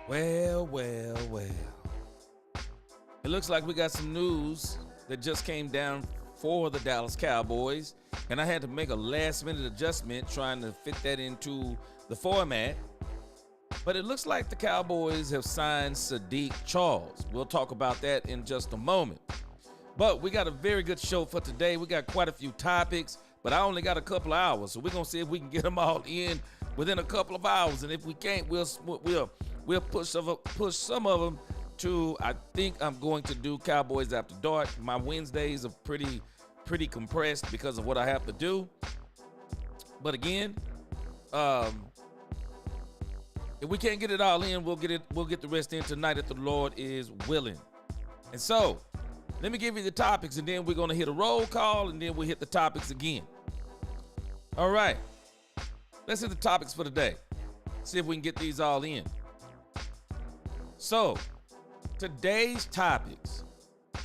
Well, well, well. It looks like we got some news that just came down for the Dallas Cowboys, and I had to make a last-minute adjustment trying to fit that into the format. But it looks like the Cowboys have signed Saahdiq Charles. We'll talk about that in just a moment. But we got a very good show for today. We got quite a few topics, but I only got a couple of hours, so we're gonna see if we can get them all in within a couple of hours. And if we can't, we'll push some of them to. I think I'm going to do Cowboys After Dark. My Wednesdays are pretty compressed because of what I have to do. But again, if we can't get it all in, we'll get the rest in tonight if the Lord is willing. And so, let me give you the topics, and then we're going to hit a roll call, and then we'll hit the topics again. All right. Let's hit the topics for today. See if we can get these all in. So, today's topics,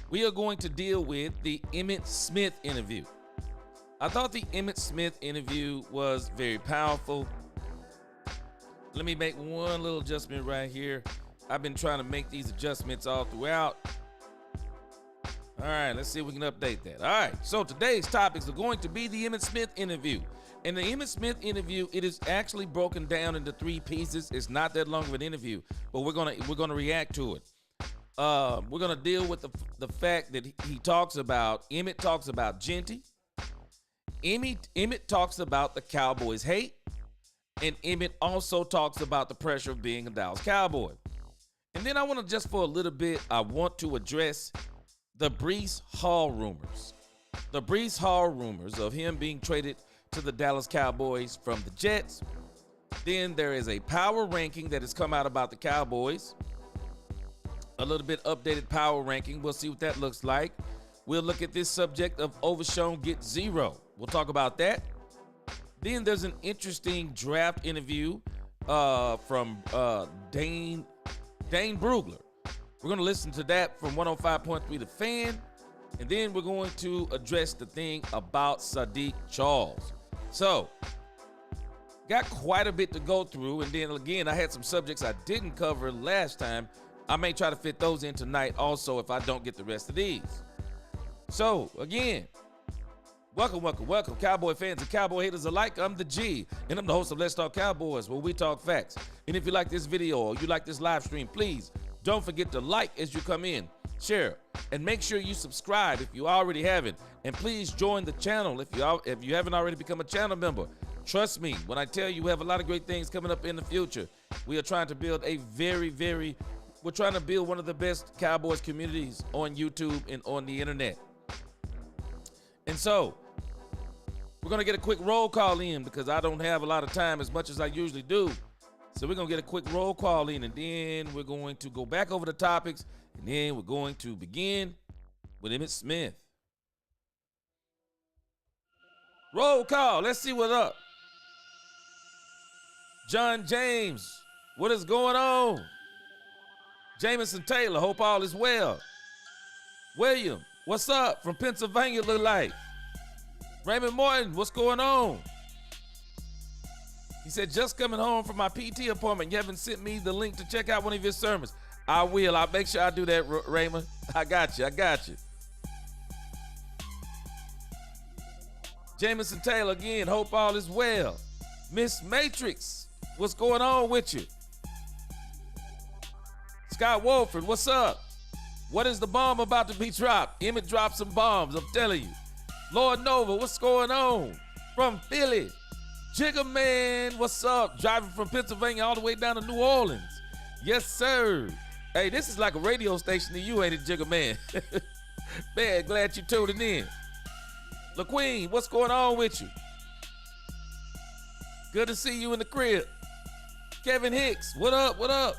we are going to deal with the Emmitt Smith interview. I thought the Emmitt Smith interview was very powerful. Let me make one little adjustment right here. I've been trying to make these adjustments all throughout. All right, let's see if we can update that. All right, so today's topics are going to be the Emmitt Smith interview. And the Emmitt Smith interview, it is actually broken down into 3 pieces. It's not that long of an interview, but we're gonna react to it. We're gonna deal with the fact that Emmitt talks about Jeanty. Emmitt talks about the Cowboys hate, and Emmitt also talks about the pressure of being a Dallas Cowboy. And then I want to just for a little bit, I want to address the Breece Hall rumors. The Breece Hall rumors of him being traded to the Dallas Cowboys from the Jets. Then there is a power ranking that has come out about the Cowboys. A little bit updated power ranking. We'll see what that looks like. We'll look at this subject of Overshown get 0. We'll talk about that. Then there's an interesting draft interview from Dane Brugler. We're going to listen to that from 105.3 The Fan. And then we're going to address the thing about Saahdiq Charles. So, got quite a bit to go through. And then again, I had some subjects I didn't cover last time. I may try to fit those in tonight also if I don't get the rest of these. So, again, welcome, Cowboy fans and Cowboy haters alike. I'm the G, and I'm the host of Let's Talk Cowboys, where we talk facts. And if you like this video or you like this live stream, please don't forget to like as you come in, share, and make sure you subscribe if you already haven't. And please join the channel if you haven't already become a channel member. Trust me when I tell you we have a lot of great things coming up in the future. We are trying to build we're trying to build one of the best Cowboys communities on YouTube and on the internet. And so, we're going to get a quick roll call in because I don't have a lot of time as much as I usually do. So we're going to get a quick roll call in, and then we're going to go back over the topics, and then we're going to begin with Emmitt Smith. Roll call. Let's see what's up. John James, what is going on? Jamison Taylor, hope all is well. William, what's up? From Pennsylvania, look like. Raymond Martin, what's going on? He said, just coming home from my PT appointment. You haven't sent me the link to check out one of your sermons. I will. I'll make sure I do that, Raymond. I got you. Jamison Taylor, again, hope all is well. Miss Matrix, what's going on with you? Scott Wolford, what's up? What is the bomb about to be dropped? Emmitt dropped some bombs, I'm telling you. Lord Nova, what's going on? From Philly. Jigga Man, what's up? Driving from Pennsylvania all the way down to New Orleans. Yes, sir. Hey, this is like a radio station to you, ain't it, Jigga Man? Man, glad you tuned in. LaQueen, what's going on with you? Good to see you in the crib. Kevin Hicks, what up?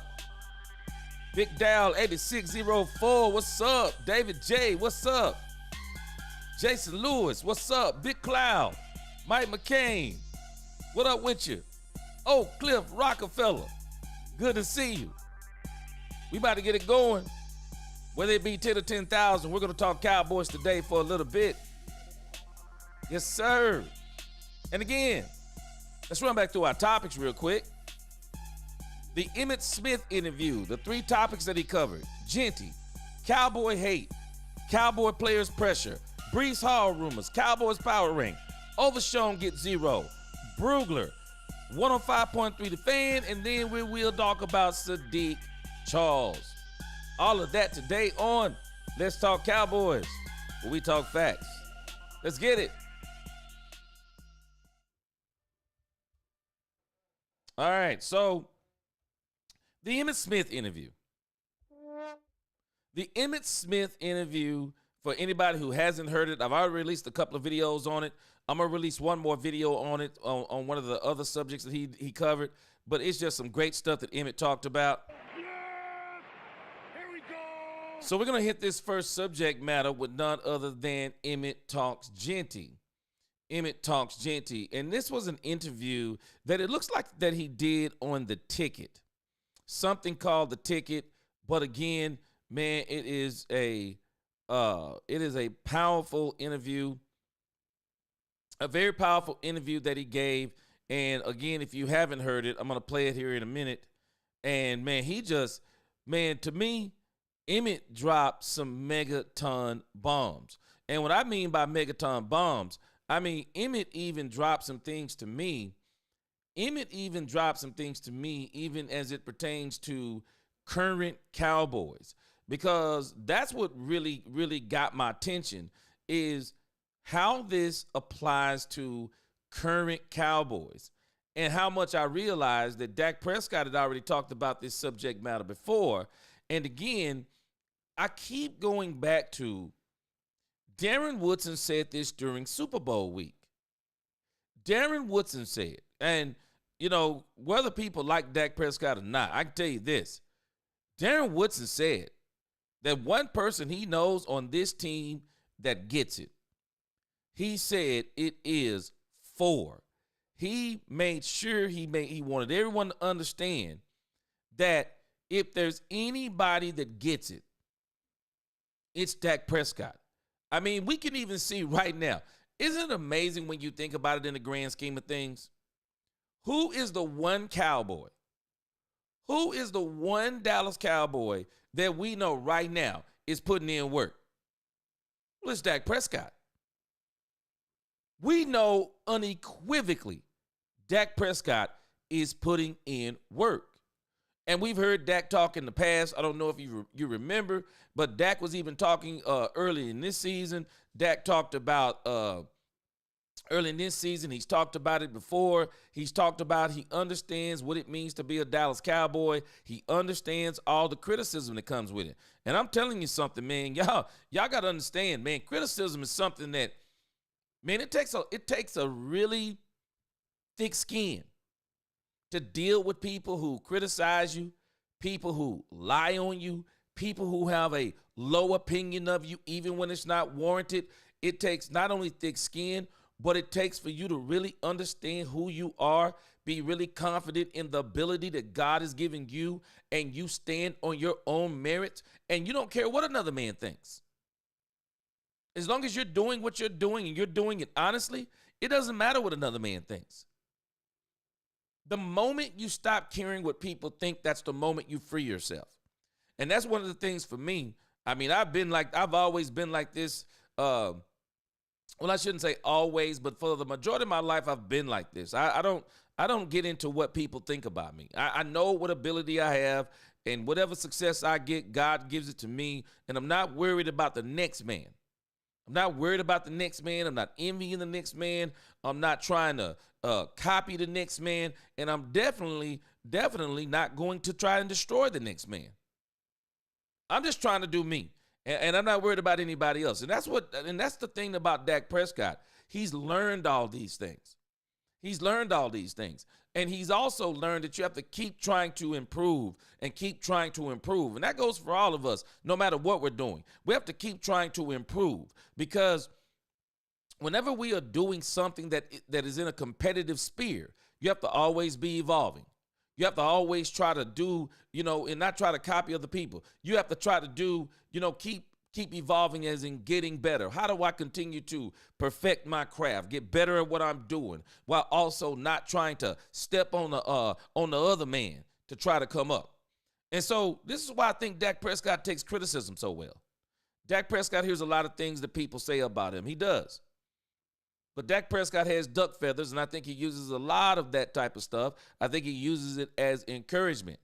Big Dow 8604, what's up? David J, what's up? Jason Lewis, what's up? Big Cloud, Mike McCain, what up with you? Oh, Cliff Rockefeller, good to see you. We about to get it going. Whether it be 10 or 10,000, we're going to talk Cowboys today for a little bit. Yes, sir. And again, let's run back through our topics real quick. The Emmitt Smith interview, the 3 topics that he covered: Jeanty, Cowboy hate, Cowboy players pressure, Brees Hall rumors, Cowboys power rank, Overshown gets 0, Brugler, 105.3 The Fan, and then we will talk about Sadiq Charles. All of that today on Let's Talk Cowboys, where we talk facts. Let's get it. All right, so the Emmitt Smith interview. The Emmitt Smith interview, for anybody who hasn't heard it, I've already released a couple of videos on it. I'm going to release one more video on it, on one of the other subjects that he covered. But it's just some great stuff that Emmitt talked about. Yes! Here we go! So we're going to hit this first subject matter with none other than Emmitt Talks Jeanty. Emmitt Talks Jeanty. And this was an interview that it looks like that he did on The Ticket. Something called The Ticket. But again, man, it is a powerful interview. A very powerful interview that he gave. And again, if you haven't heard it, I'm going to play it here in a minute. And man, to me, Emmitt dropped some megaton bombs. And what I mean by megaton bombs, I mean, Emmitt even dropped some things to me. Emmitt even dropped some things to me, even as it pertains to current Cowboys. Because that's what really, really got my attention, is how this applies to current Cowboys and how much I realized that Dak Prescott had already talked about this subject matter before. And again, I keep going back to Darren Woodson said this during Super Bowl week. Darren Woodson said, and you know, whether people like Dak Prescott or not, I can tell you this. Darren Woodson said that one person he knows on this team that gets it. He said it is 4. He made sure he wanted everyone to understand that if there's anybody that gets it, it's Dak Prescott. I mean, we can even see right now. Isn't it amazing when you think about it in the grand scheme of things? Who is the one Cowboy? Who is the one Dallas Cowboy that we know right now is putting in work? Well, it's Dak Prescott. We know unequivocally Dak Prescott is putting in work. And we've heard Dak talk in the past. I don't know if you remember, but Dak was even talking early in this season. Dak talked about early in this season. He's talked about it before. He's talked about he understands what it means to be a Dallas Cowboy. He understands all the criticism that comes with it. And I'm telling you something, man. Y'all got to understand, man. Criticism is something that, man, it takes a really thick skin to deal with people who criticize you, people who lie on you, people who have a low opinion of you, even when it's not warranted. It takes not only thick skin, but it takes for you to really understand who you are, be really confident in the ability that God has given you, and you stand on your own merits, and you don't care what another man thinks. As long as you're doing what you're doing and you're doing it honestly, it doesn't matter what another man thinks. The moment you stop caring what people think, that's the moment you free yourself. And that's one of the things for me. I mean, I've always been like this. Well, I shouldn't say always, but for the majority of my life, I've been like this. I don't get into what people think about me. I know what ability I have, and whatever success I get, God gives it to me. And I'm not worried about the next man. I'm not worried about the next man. I'm not envying the next man. I'm not trying to copy the next man. And I'm definitely not going to try and destroy the next man. I'm just trying to do me. And I'm not worried about anybody else. And that's the thing about Dak Prescott. He's learned all these things. And he's also learned that you have to keep trying to improve and keep trying to improve. And that goes for all of us, no matter what we're doing. We have to keep trying to improve, because whenever we are doing something that is in a competitive sphere, you have to always be evolving. You have to always try to do, and not try to copy other people. You have to try to do, keep evolving, as in getting better. How do I continue to perfect my craft, get better at what I'm doing, while also not trying to step on the other man, to try to come up. And so this is why I think Dak Prescott takes criticism so well. Dak Prescott hears a lot of things that people say about him. He does. But Dak Prescott has duck feathers, and I think he uses a lot of that type of stuff. I think he uses it as encouragement.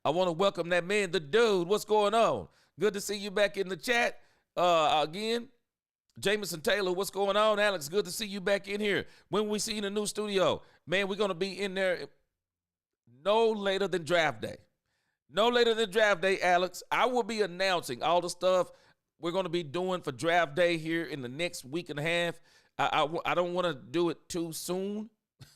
I want to welcome that man, the dude. What's going on? Good to see you back in the chat again. Jameson Taylor, what's going on? Alex, good to see you back in here. When we see you in the new studio, man, we're going to be in there no later than draft day. No later than draft day, Alex. I will be announcing all the stuff we're going to be doing for draft day here in the next week and a half. I don't want to do it too soon.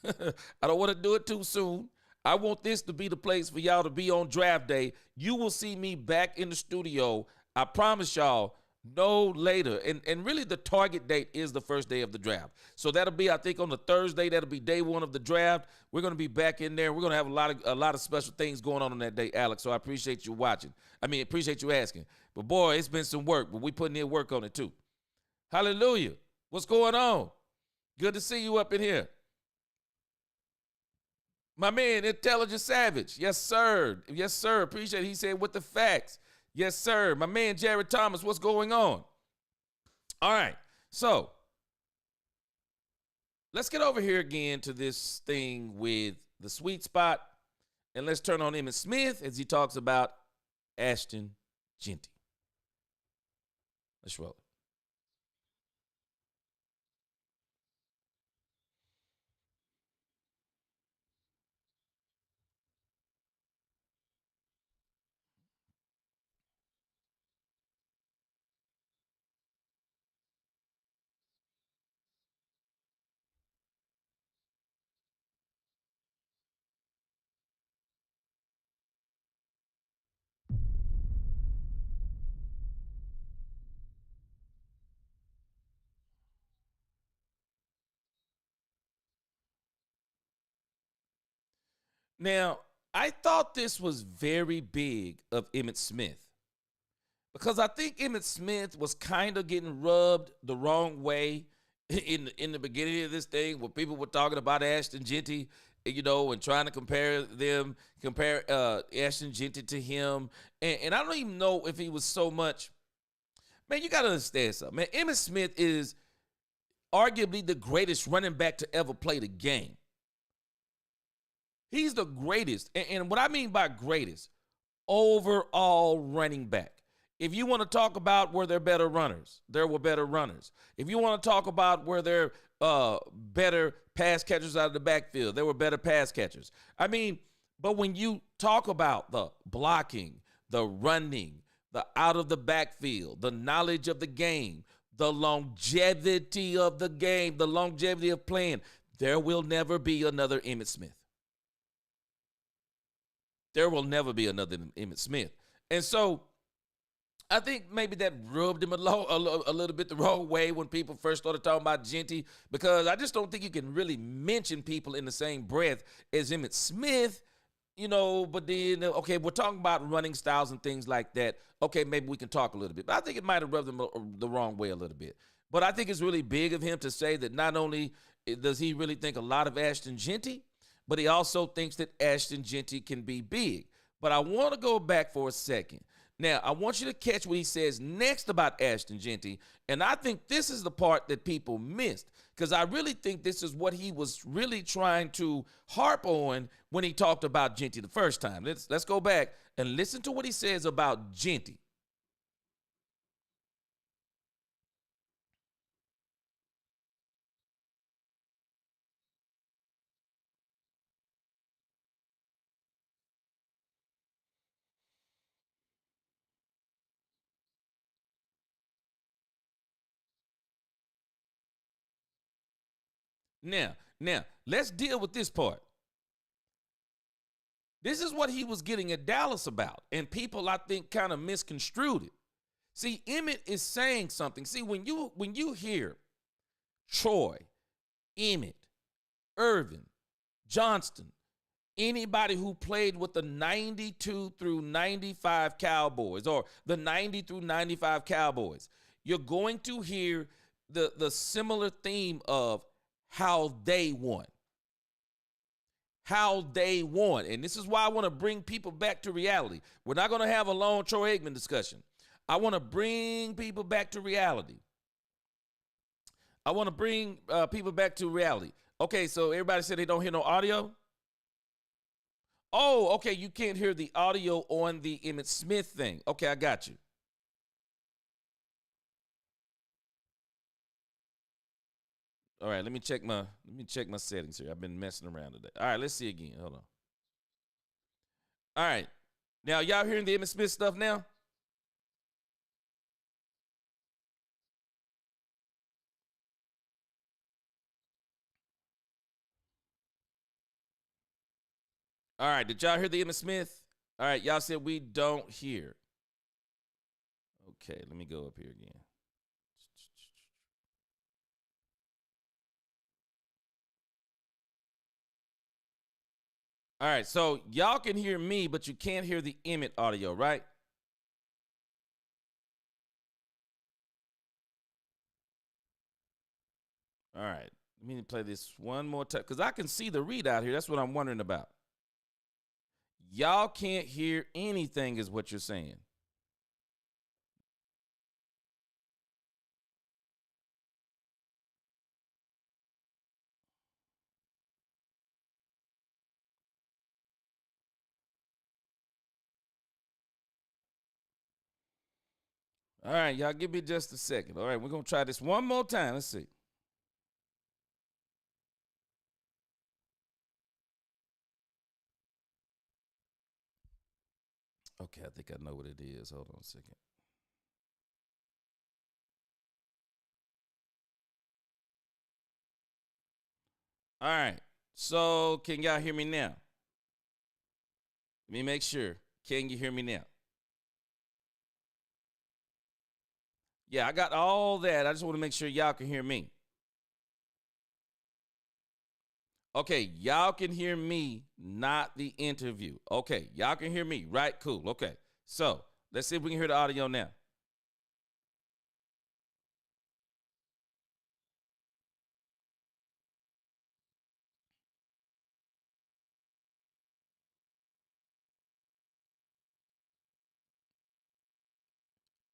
I don't want to do it too soon. I want this to be the place for y'all to be on draft day. You will see me back in the studio. I promise y'all, no later. And really the target date is the first day of the draft. So that'll be, I think, on the Thursday. That'll be day one of the draft. We're going to be back in there. We're going to have a lot of special things going on that day, Alex. So I appreciate you watching. Appreciate you asking. But boy, it's been some work, but we putting in work on it too. Hallelujah. What's going on? Good to see you up in here. My man, Intelligent Savage. Yes, sir. Yes, sir. Appreciate it. He said with the facts. Yes, sir. My man, Jared Thomas, what's going on? All right. So let's get over here again to this thing with the sweet spot. And let's turn on Emmitt Smith as he talks about Ashton Jeanty. Let's roll it. Now, I thought this was very big of Emmitt Smith because I think Emmitt Smith was kind of getting rubbed the wrong way in the beginning of this thing where people were talking about Ashton Jeanty, and trying to compare Ashton Jeanty to him. And I don't even know if he was so much. Man, you got to understand something. Man, Emmitt Smith is arguably the greatest running back to ever play the game. He's the greatest. And what I mean by greatest, overall running back. If you want to talk about where they're better runners, there were better runners. If you want to talk about where they're better pass catchers out of the backfield, there were better pass catchers. But when you talk about the blocking, the running, the out of the backfield, the knowledge of the game, the longevity of the game, the longevity of playing, there will never be another Emmitt Smith. There will never be another Emmitt Smith. And so I think maybe that rubbed him a little bit the wrong way when people first started talking about Jeanty, because I just don't think you can really mention people in the same breath as Emmitt Smith, but then, okay, we're talking about running styles and things like that. Okay, maybe we can talk a little bit. But I think it might have rubbed him the wrong way a little bit. But I think it's really big of him to say that not only does he really think a lot of Ashton Jeanty, but he also thinks that Ashton Jeanty can be big. But I want to go back for a second. Now, I want you to catch what he says next about Ashton Jeanty, and I think this is the part that people missed, because I really think this is what he was really trying to harp on when he talked about Jeanty the first time. Let's go back and listen to what he says about Jeanty. Now, let's deal with this part. This is what he was getting at Dallas about, and people, I think, kind of misconstrued it. See, Emmitt is saying something. See, when you hear Troy, Emmitt, Irvin, Johnston, anybody who played with the 92 through 95 Cowboys or the 90 through 95 Cowboys, you're going to hear the similar theme of how they won. how they won. And this is why I want to bring people back to reality. We're not going to have a long Troy Aikman discussion. I want to bring people back to reality. Okay, so everybody said they don't hear no audio? Oh, okay, you can't hear the audio on the Emmitt Smith thing. Okay, I got you. All right, let me check my settings here. I've been messing around today. All right, let's see again. Hold on. All right. Now, y'all hearing the Emmitt Smith stuff now? All right, did y'all hear the Emmitt Smith? All right, y'all said we don't hear. Okay, let me go up here again. All right, so y'all can hear me, but you can't hear the Emmitt audio, right? All right, let me play this one more time, because I can see the readout here. That's what I'm wondering about. Y'all can't hear anything is what you're saying. All right, y'all give me just a second. All right, we're going to try this one more time. Let's see. Okay, I think I know what it is. Hold on a second. All right, so can y'all hear me now? Let me make sure. Can you hear me now? Yeah, I got all that. I just want to make sure y'all can hear me. Okay, y'all can hear me, not the interview. Okay, y'all can hear me, right? Cool. Okay, so let's see if we can hear the audio now.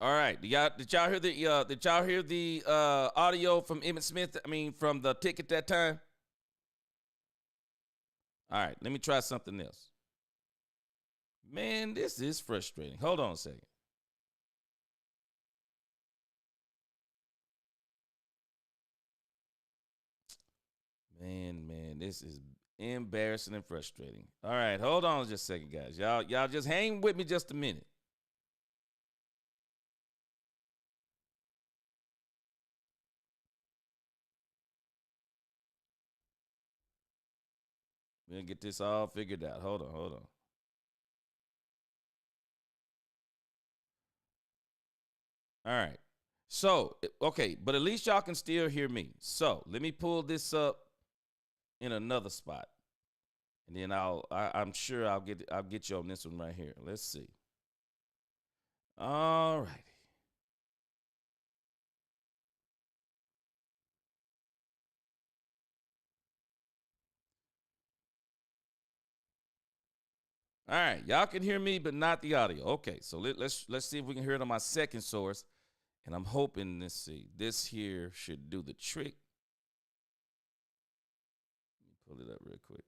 All right, did y'all hear the audio from Emmitt Smith? I mean, from the ticket that time. All right, let me try something else. Man, this is frustrating. Hold on a second. Man, this is embarrassing and frustrating. All right, hold on just a second, guys. Y'all just hang with me just a minute. We're gonna get this all figured out. Hold on. All right. So, okay, but at least y'all can still hear me. So let me pull this up in another spot. And then I'm sure I'll get you on this one right here. Let's see. All righty. All right, y'all can hear me, but not the audio. Okay, so let's see if we can hear it on my second source. And I'm hoping, let's see, this here should do the trick. Let me pull it up real quick.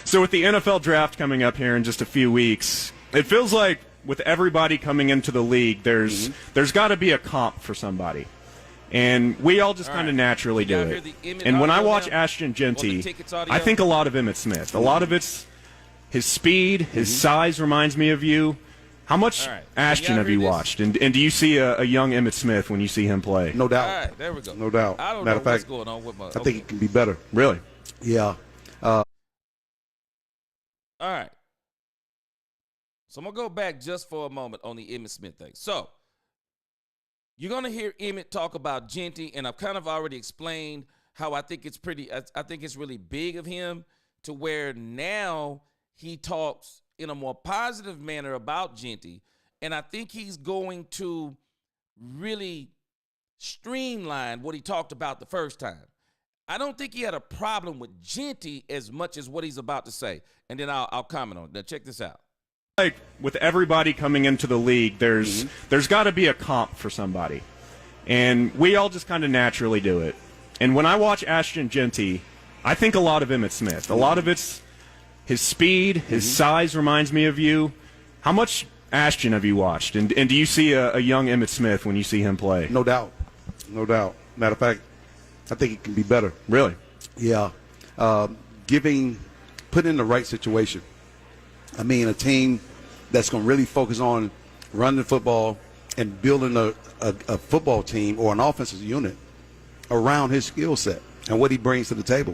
So with the NFL draft coming up here in just a few weeks, it feels like with everybody coming into the league, there's got to be a comp for somebody. And we all just kind of naturally do it. And when I watch Ashton Jeanty, I think a lot of Emmitt Smith. A lot of it's his speed, his size reminds me of you. How much Ashton have you watched? And do you see a young Emmitt Smith when you see him play? No doubt. All right, there we go. No doubt. I don't Matter know of what's fact, going on with my. I think it can be better. Really? Yeah. All right. So I'm going to go back just for a moment on the Emmitt Smith thing. So you're going to hear Emmitt talk about Jeanty, and I've kind of already explained how I think it's I think it's really big of him to where now he talks in a more positive manner about Jeanty, and I think he's going to really streamline what he talked about the first time. I don't think he had a problem with Jeanty as much as what he's about to say. And then I'll comment on it. Now, check this out. Like with everybody coming into the league, there's got to be a comp for somebody. And we all just kind of naturally do it. And when I watch Ashton Jeanty, I think a lot of Emmitt Smith. A lot of it's his speed, his size reminds me of you. How much Ashton have you watched? And do you see a young Emmitt Smith when you see him play? No doubt. No doubt. Matter of fact, I think it can be better. Really? Yeah. Put in the right situation. I mean, a team that's going to really focus on running the football and building a football team or an offensive unit around his skill set and what he brings to the table.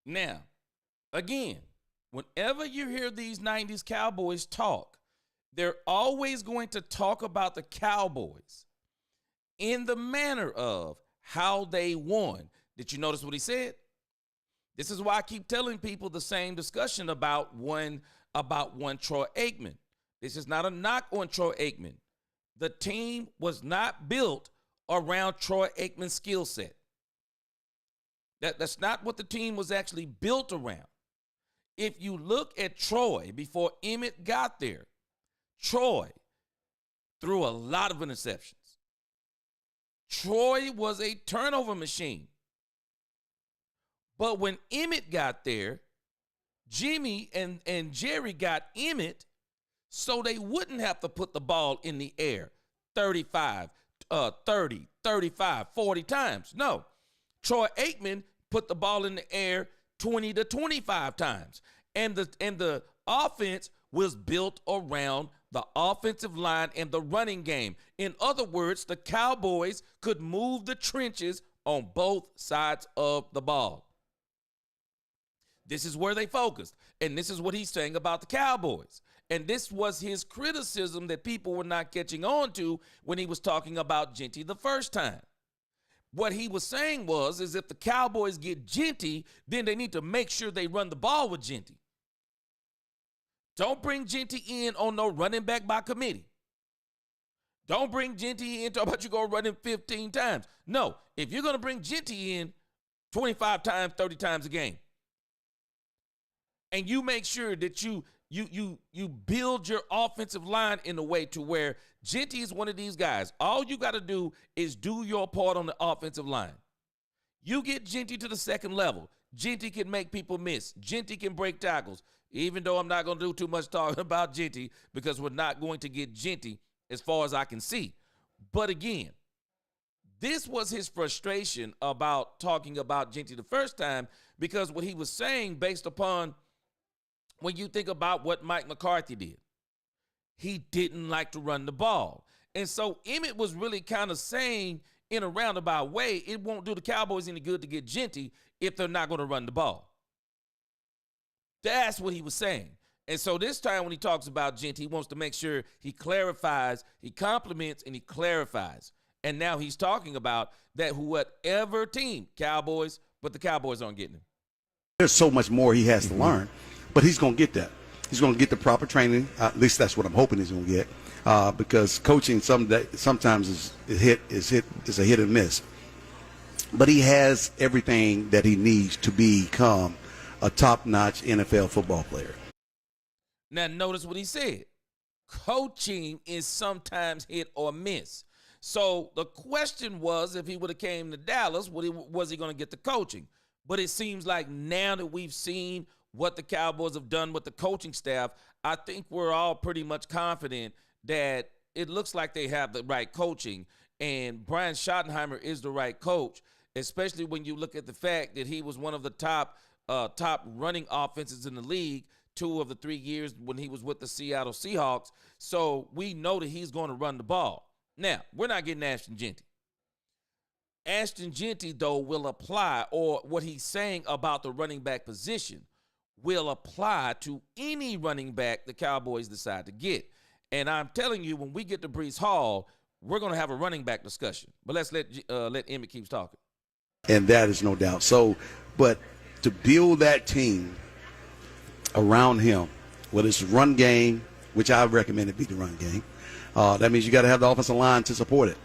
Now, again, whenever you hear these 90s Cowboys talk, they're always going to talk about the Cowboys in the manner of how they won. Did you notice what he said? This is why I keep telling people the same discussion about one Troy Aikman. This is not a knock on Troy Aikman. The team was not built around Troy Aikman's skill set. That's not what the team was actually built around. If you look at Troy before Emmitt got there, Troy threw a lot of interceptions. Troy was a turnover machine. But when Emmitt got there, Jimmy and Jerry got Emmitt so they wouldn't have to put the ball in the air 35, 30, 35, 40 times. No. Troy Aikman put the ball in the air 20 to 25 times. And the offense was built around the offensive line and the running game. In other words, the Cowboys could move the trenches on both sides of the ball. This is where they focused. And this is what he's saying about the Cowboys. And this was his criticism that people were not catching on to when he was talking about Jeanty the first time. What he was saying is if the Cowboys get Jeanty, then they need to make sure they run the ball with Jeanty. Don't bring Jeanty in on no running back by committee. Don't bring Jeanty in talk about you go running 15 times. No, if you're going to bring Jeanty in 25 times, 30 times a game, and you make sure that you build your offensive line in a way to where Jeanty is one of these guys. All you got to do is do your part on the offensive line. You get Jeanty to the second level. Jeanty can make people miss. Jeanty can break tackles. Even though I'm not going to do too much talking about Jeanty because we're not going to get Jeanty as far as I can see. But again, this was his frustration about talking about Jeanty the first time because what he was saying based upon when you think about what Mike McCarthy did, he didn't like to run the ball. And so Emmitt was really kind of saying in a roundabout way, it won't do the Cowboys any good to get Jeanty if they're not going to run the ball. That's what he was saying. And so this time when he talks about Jeanty, he wants to make sure he clarifies, he compliments, and he clarifies. And now he's talking about that whatever team, Cowboys, but the Cowboys aren't getting him. There's so much more he has to learn. But he's going to get that. He's going to get the proper training. At least that's what I'm hoping he's going to get. Because coaching sometimes is a hit and miss. But he has everything that he needs to become a top-notch NFL football player. Now notice what he said. Coaching is sometimes hit or miss. So the question was, if he would have came to Dallas, was he going to get the coaching? But it seems like now that we've seen what the Cowboys have done with the coaching staff, I think we're all pretty much confident that it looks like they have the right coaching, and Brian Schottenheimer is the right coach, especially when you look at the fact that he was one of the top running offenses in the league 2 of the 3 years when he was with the Seattle Seahawks. So we know that he's going to run the ball. Now, we're not getting Ashton Jeanty. Ashton Jeanty, though, will apply, or what he's saying about the running back position will apply to any running back the Cowboys decide to get. And I'm telling you, when we get to Breece Hall, we're going to have a running back discussion. But let's let Emmitt keep talking. And that is no doubt. So, but to build that team around him, whether it's run game, which I recommend it be the run game, that means you got to have the offensive line to support it.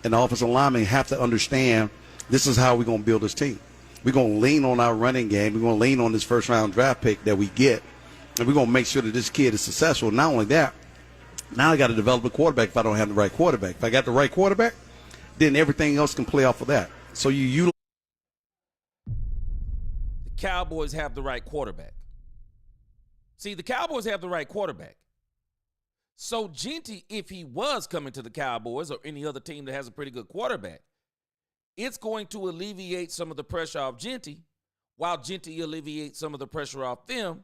And the offensive linemen have to understand this is how we're going to build this team. We're going to lean on our running game. We're going to lean on this first-round draft pick that we get, and we're going to make sure that this kid is successful. Not only that, now I got to develop a quarterback if I don't have the right quarterback. If I got the right quarterback, then everything else can play off of that. So you The Cowboys have the right quarterback. See, the Cowboys have the right quarterback. So Jeanty, if he was coming to the Cowboys or any other team that has a pretty good quarterback, it's going to alleviate some of the pressure off Jeanty, while Jeanty alleviates some of the pressure off them.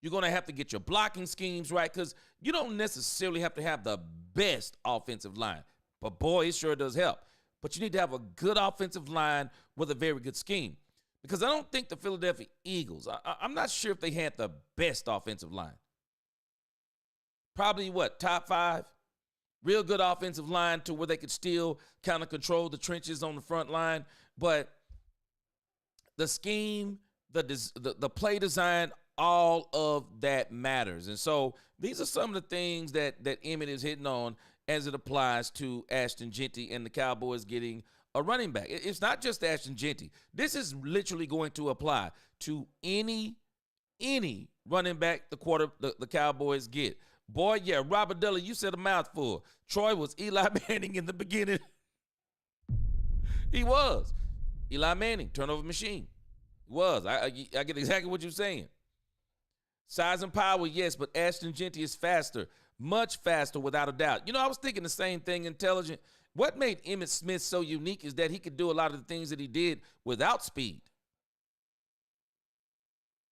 You're going to have to get your blocking schemes right, because you don't necessarily have to have the best offensive line. But, boy, it sure does help. But you need to have a good offensive line with a very good scheme. Because I don't think the Philadelphia Eagles, I'm not sure if they had the best offensive line. Probably, top 5? Real good offensive line to where they could still kind of control the trenches on the front line. But the scheme, the play design, all of that matters. And so these are some of the things that Emmitt is hitting on as it applies to Ashton Jeanty and the Cowboys getting a running back. It's not just Ashton Jeanty. This is literally going to apply to any running back the Cowboys get. Boy, yeah, Robert Dudley, you said a mouthful. Troy was Eli Manning in the beginning. He was. Eli Manning, turnover machine. He was. I get exactly what you're saying. Size and power, yes, but Ashton Jeanty is faster, much faster without a doubt. You know, I was thinking the same thing, intelligent. What made Emmitt Smith so unique is that he could do a lot of the things that he did without speed.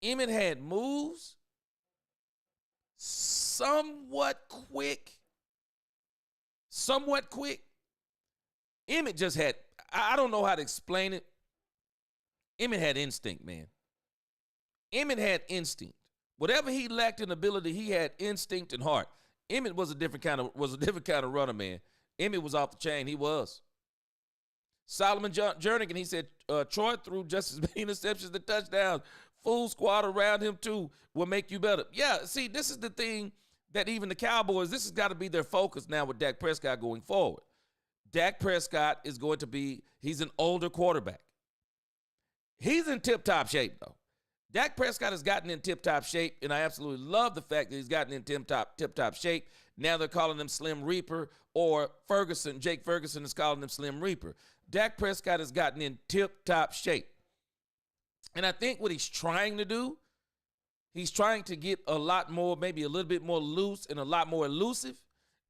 Emmitt had moves, somewhat quick. Emmitt just had, I don't know how to explain it. Emmitt had instinct, man. Emmitt had instinct. Whatever he lacked in ability, he had instinct and heart. Emmitt was a different kind of runner, man. Emmitt was off the chain. He was. Solomon Jernigan, he said, Troy threw just as many interceptions and touchdowns. Full squad around him, too, will make you better. Yeah, see, this is the thing that even the Cowboys, this has got to be their focus now with Dak Prescott going forward. Dak Prescott is going to be, he's an older quarterback. He's in tip-top shape, though. Dak Prescott has gotten in tip-top shape, and I absolutely love the fact that he's gotten in tip-top shape. Now they're calling him Slim Reaper, or Jake Ferguson is calling him Slim Reaper. Dak Prescott has gotten in tip-top shape. And I think what he's trying to do, he's trying to get a lot more, maybe a little bit more loose and a lot more elusive.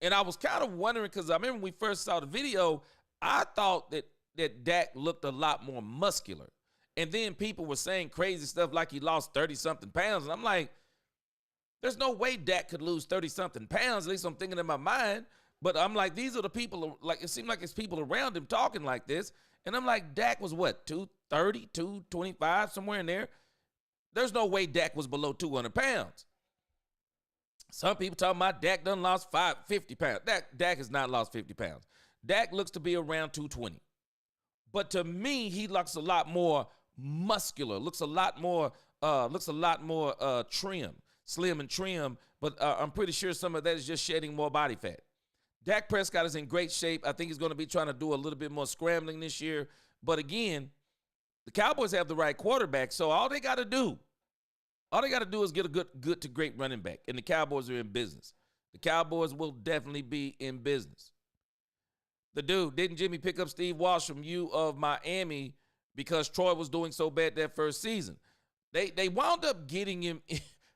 And I was kind of wondering, because I remember when we first saw the video, I thought that Dak looked a lot more muscular. And then people were saying crazy stuff like he lost 30-something pounds. And I'm like, there's no way Dak could lose 30-something pounds. At least I'm thinking in my mind. But I'm like, these are the people, like, it seemed like it's people around him talking like this. And I'm like, Dak was what, 230, 225, somewhere in there? There's no way Dak was below 200 pounds. Some people talking about Dak done lost 50 pounds. Dak has not lost 50 pounds. Dak looks to be around 220. But to me, he looks a lot more muscular, looks a lot more trim, slim and trim, but I'm pretty sure some of that is just shedding more body fat. Dak Prescott is in great shape. I think he's going to be trying to do a little bit more scrambling this year. But again, the Cowboys have the right quarterback, so all they got to do is get a good to great running back, and the Cowboys are in business. The Cowboys will definitely be in business. The dude, didn't Jimmy pick up Steve Walsh from U of Miami because Troy was doing so bad that first season? They wound up getting him.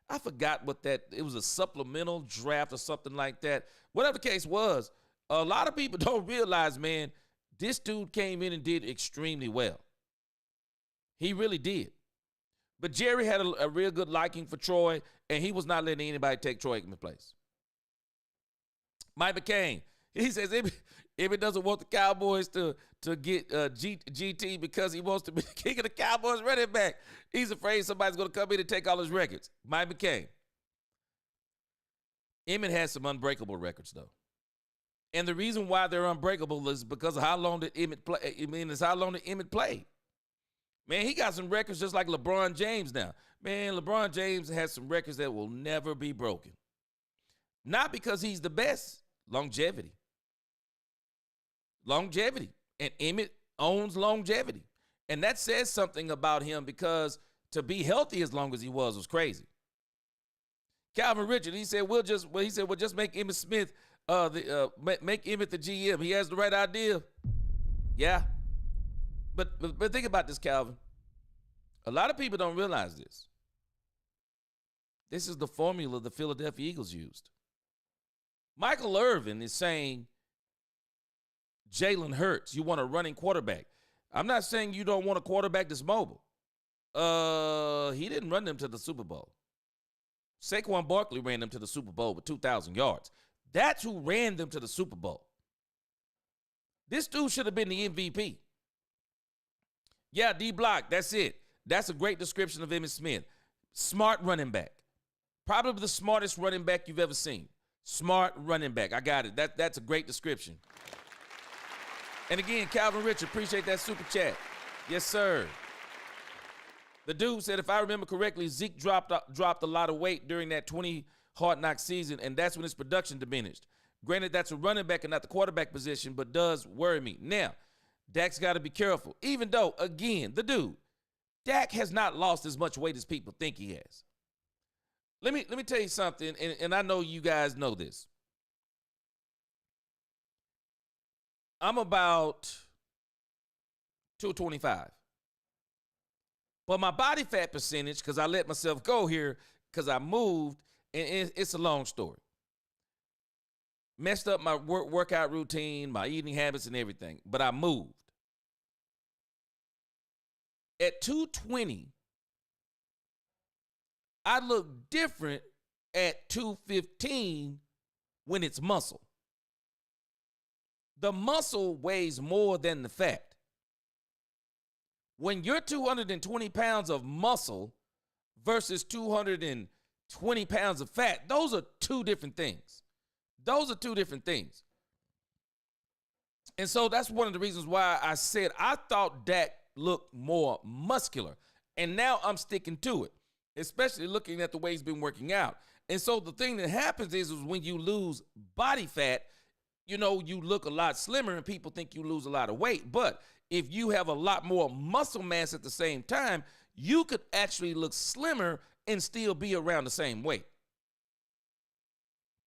I forgot what it was, a supplemental draft or something like that. Whatever the case was, a lot of people don't realize, man, this dude came in and did extremely well. He really did. But Jerry had a real good liking for Troy, and he was not letting anybody take Troy Aikman's place. Mike McCain, he says Emmitt doesn't want the Cowboys to get GT because he wants to be the king of the Cowboys running back. He's afraid somebody's going to come in and take all his records. Mike McCain. Emmitt has some unbreakable records, though. And the reason why they're unbreakable is because of how long did Emmitt play. It's how long did Emmitt play. Man, he got some records just like LeBron James now. Man, LeBron James has some records that will never be broken. Not because he's the best. Longevity. And Emmitt owns longevity. And that says something about him, because to be healthy as long as he was crazy. Calvin Richard, he said, we'll just make Emmitt Smith, make Emmitt the GM. He has the right idea. Yeah. But think about this, Calvin. A lot of people don't realize this. This is the formula the Philadelphia Eagles used. Michael Irvin is saying, Jalen Hurts, you want a running quarterback. I'm not saying you don't want a quarterback that's mobile. He didn't run them to the Super Bowl. Saquon Barkley ran them to the Super Bowl with 2,000 yards. That's who ran them to the Super Bowl. This dude should have been the MVP. Yeah, D-Block, that's it. That's a great description of Emmitt Smith. Smart running back. Probably the smartest running back you've ever seen. Smart running back. I got it. That's a great description. And again, Calvin Richard, appreciate that super chat. Yes, sir. The dude said, if I remember correctly, Zeke dropped a lot of weight during that 20 Hard Knock season, and that's when his production diminished. Granted, that's a running back and not the quarterback position, but does worry me. Now, Dak's got to be careful, even though, again, the dude, Dak has not lost as much weight as people think he has. Let me tell you something, and I know you guys know this. I'm about 225. But my body fat percentage, because I let myself go here because I moved, and it's a long story. Messed up my workout routine, my eating habits, and everything. But I moved. At 220, I look different at 215 when it's muscle. The muscle weighs more than the fat. When you're 220 pounds of muscle versus 220 pounds of fat, those are two different things. Those are two different things. And so that's one of the reasons why I said I thought Dak looked more muscular. And now I'm sticking to it, especially looking at the way he's been working out. And so the thing that happens is when you lose body fat, you look a lot slimmer and people think you lose a lot of weight. But if you have a lot more muscle mass at the same time, you could actually look slimmer and still be around the same weight.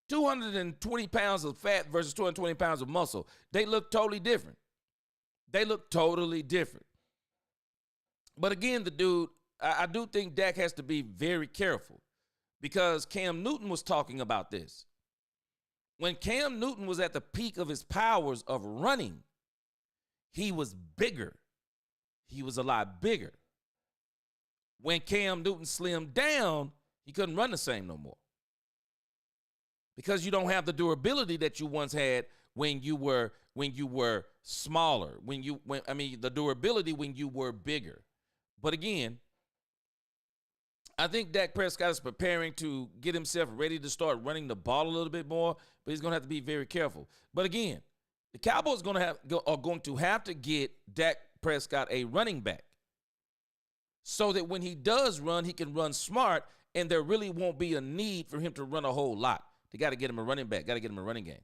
220 pounds of fat versus 220 pounds of muscle, they look totally different. They look totally different. But again, the dude, I do think Dak has to be very careful, because Cam Newton was talking about this. When Cam Newton was at the peak of his powers of running, he was bigger. He was a lot bigger. When Cam Newton slimmed down, he couldn't run the same no more, because you don't have the durability that you once had when you were smaller. The durability when you were bigger. But again, I think Dak Prescott is preparing to get himself ready to start running the ball a little bit more, but he's going to have to be very careful. But again, the Cowboys are going to have to get Dak Prescott a running back so that when he does run, he can run smart, and there really won't be a need for him to run a whole lot. They got to get him a running back, got to get him a running game.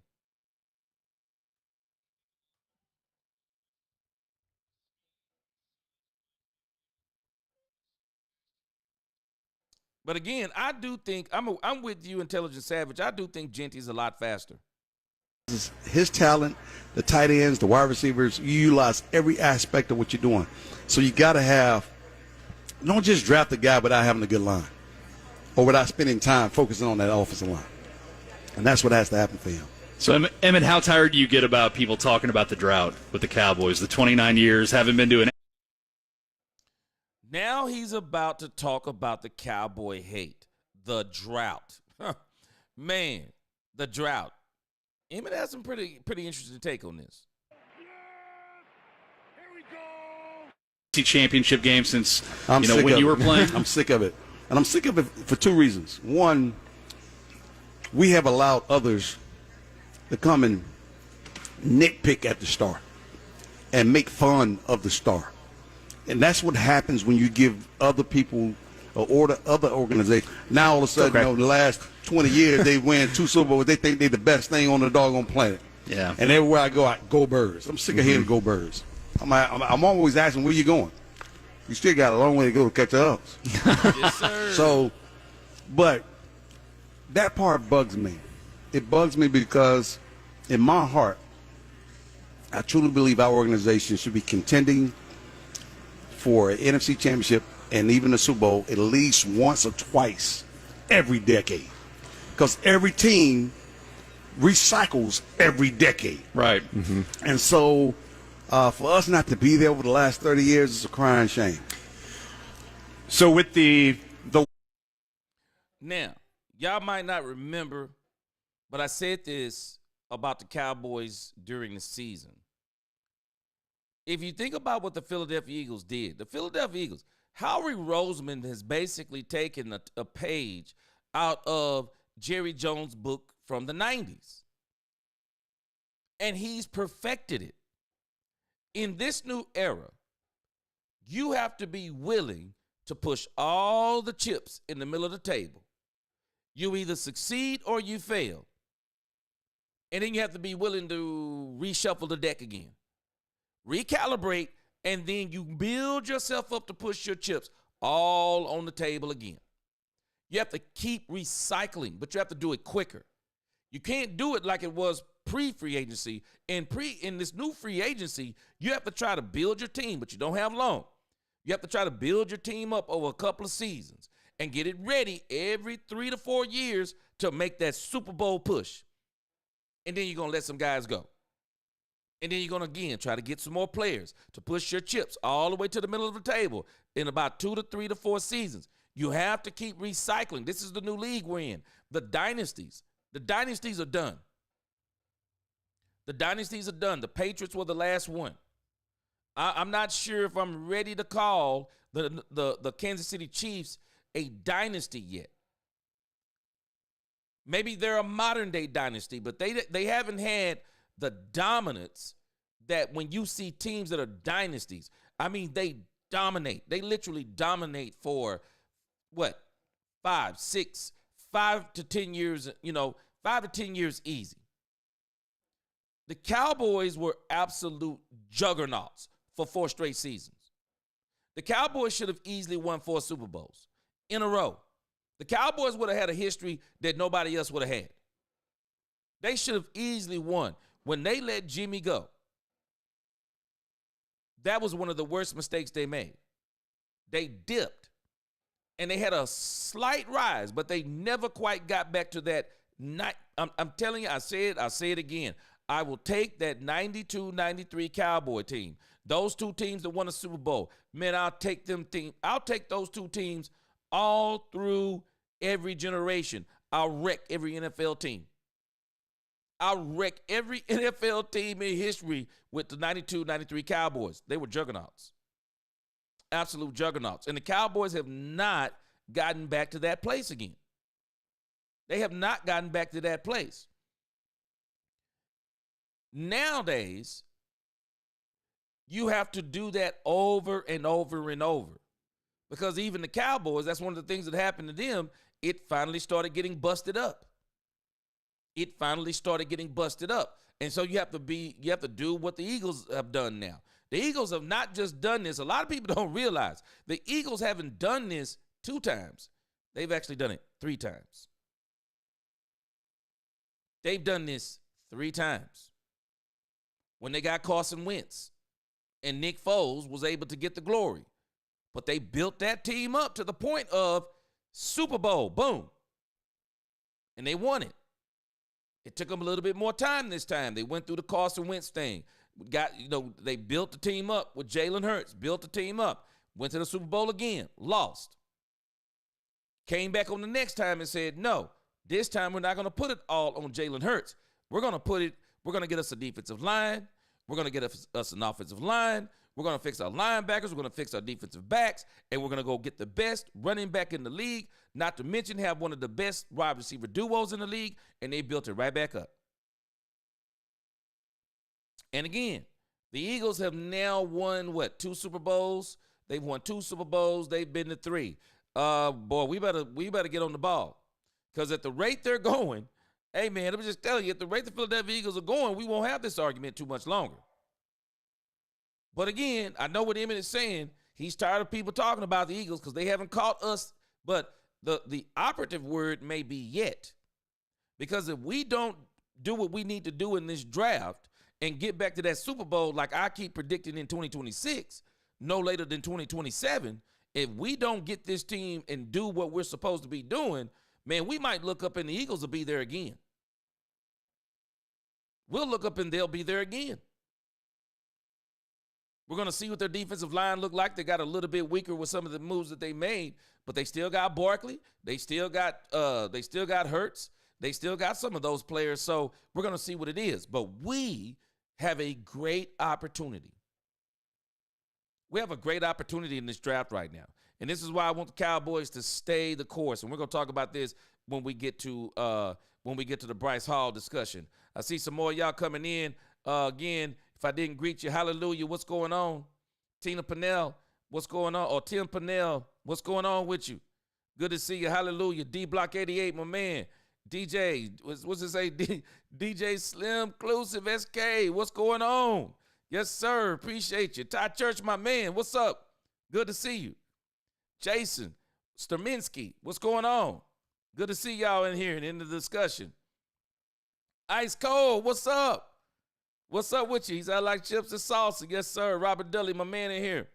But again, I do think, I'm with you, Intelligent Savage. I do think Jeanty's a lot faster. His talent, the tight ends, the wide receivers, you utilize every aspect of what you're doing. So you got to don't just draft a guy without having a good line or without spending time focusing on that offensive line. And that's what has to happen for him. So, Emmitt, how tired do you get about people talking about the drought with the Cowboys? The 29 years, haven't been doing. Now he's about to talk about the Cowboy hate, the drought. Man, the drought. Emmitt has some pretty interesting take on this. Here we go. Championship game since when you were playing. I'm sick of it, and I'm sick of it for two reasons. One, we have allowed others to come and nitpick at the star and make fun of the star. And that's what happens when you give other people other organizations. Now all of a sudden, the last 20 years, they win 2 Super Bowls. They think they're the best thing on the doggone planet. Yeah. And everywhere I go Birds. I'm sick of hearing Go Birds. I'm always asking, where you going? You still got a long way to go to catch up. Yes, sir. So, but that part bugs me. It bugs me because in my heart, I truly believe our organization should be contending for an NFC championship and even a Super Bowl at least once or twice every decade. Because every team recycles every decade. Right. Mm-hmm. And so for us not to be there over the last 30 years is a crying shame. So with the Now, y'all might not remember, but I said this about the Cowboys during the season. If you think about what the Philadelphia Eagles did, the Philadelphia Eagles, Howie Roseman has basically taken a page out of Jerry Jones' book from the 90s. And he's perfected it. In this new era, you have to be willing to push all the chips in the middle of the table. You either succeed or you fail. And then you have to be willing to reshuffle the deck again, recalibrate, and then you build yourself up to push your chips all on the table again. You have to keep recycling, but you have to do it quicker. You can't do it like it was pre-free agency. In this new free agency, you have to try to build your team, but you don't have long. You have to try to build your team up over a couple of seasons and get it ready every 3 to 4 years to make that Super Bowl push. And then you're going to let some guys go. And then you're going to, again, try to get some more players to push your chips all the way to the middle of the table in about 2 to 3 to 4 seasons. You have to keep recycling. This is the new league we're in. The dynasties are done. The dynasties are done. The Patriots were the last one. I'm not sure if I'm ready to call the Kansas City Chiefs a dynasty yet. Maybe they're a modern-day dynasty, but they haven't had the dominance that when you see teams that are dynasties, I mean, they dominate. They literally dominate for, 5 to 10 years, 5 to 10 years easy. The Cowboys were absolute juggernauts for 4 straight seasons. The Cowboys should have easily won 4 Super Bowls in a row. The Cowboys would have had a history that nobody else would have had. They should have easily won. When they let Jimmy go, that was one of the worst mistakes they made. They dipped, and they had a slight rise, but they never quite got back to that. I'm telling you, I'll say it again. I will take that 92-93 Cowboy team. Those 2 teams that won a Super Bowl. Man, I'll take those 2 teams all through every generation. I'll wreck every NFL team. I'll wreck every NFL team in history with the 92-93 Cowboys. They were juggernauts. Absolute juggernauts. And the Cowboys have not gotten back to that place again. They have not gotten back to that place. Nowadays, you have to do that over and over and over. Because even the Cowboys, that's one of the things that happened to them, it finally started getting busted up. And so you have to do what the Eagles have done now. The Eagles have not just done this. A lot of people don't realize the Eagles haven't done this 2 times. They've actually done it 3 times. They've done this 3 times. When they got Carson Wentz and Nick Foles was able to get the glory. But they built that team up to the point of Super Bowl, boom. And they won it. It took them a little bit more time this time. They went through the Carson Wentz thing. They built the team up with Jalen Hurts, built the team up, went to the Super Bowl again, lost. Came back on the next time and said, no, this time we're not going to put it all on Jalen Hurts. We're going to get us a defensive line. We're going to get us an offensive line. We're going to fix our linebackers. We're going to fix our defensive backs. And we're going to go get the best running back in the league, not to mention have one of the best wide receiver duos in the league. And they built it right back up. And again, the Eagles have now won, 2 Super Bowls? They've won 2 Super Bowls. They've been to 3. Boy, we better get on the ball. Because at the rate they're going, hey, man, I'm just telling you, at the rate the Philadelphia Eagles are going, we won't have this argument too much longer. But again, I know what Emmitt is saying. He's tired of people talking about the Eagles because they haven't caught us. But the operative word may be yet. Because if we don't do what we need to do in this draft and get back to that Super Bowl like I keep predicting in 2026, no later than 2027, if we don't get this team and do what we're supposed to be doing, man, we might look up and the Eagles will be there again. We'll look up and they'll be there again. We're going to see what their defensive line look like. They got a little bit weaker with some of the moves that they made, but they still got Barkley. They still got Hurts. They still got some of those players. So we're going to see what it is. But we have a great opportunity. We have a great opportunity in this draft right now. And this is why I want the Cowboys to stay the course. And we're going to talk about this when we get to the Bryce Hall discussion. I see some more of y'all coming in. Again, if I didn't greet you, hallelujah, what's going on? Tina Pennell, what's going on? Or Tim Pennell, what's going on with you? Good to see you, hallelujah. D Block 88, my man. DJ, what's it say? DJ Slim Clusive SK, what's going on? Yes, sir, appreciate you. Ty Church, my man, what's up? Good to see you. Jason Sturminski, what's going on? Good to see y'all in here and in the discussion. Ice Cold, what's up? What's up with you? He said, I like chips and salsa. Yes, sir. Robert Dudley, my man in here.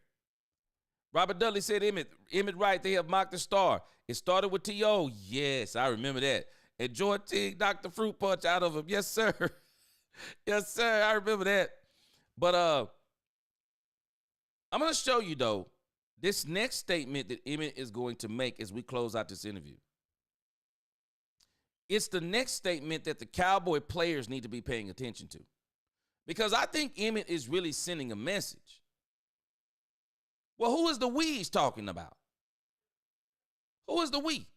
Robert Dudley said, Emmitt Wright, they have mocked the star. It started with T.O. Yes, I remember that. And Jordan Teague knocked the fruit punch out of him. Yes, sir. Yes, sir. I remember that. But I'm going to show you, though, this next statement that Emmitt is going to make as we close out this interview. It's the next statement that the Cowboy players need to be paying attention to. Because I think Emmitt is really sending a message. Well, who is the we he's talking about? Who is the we?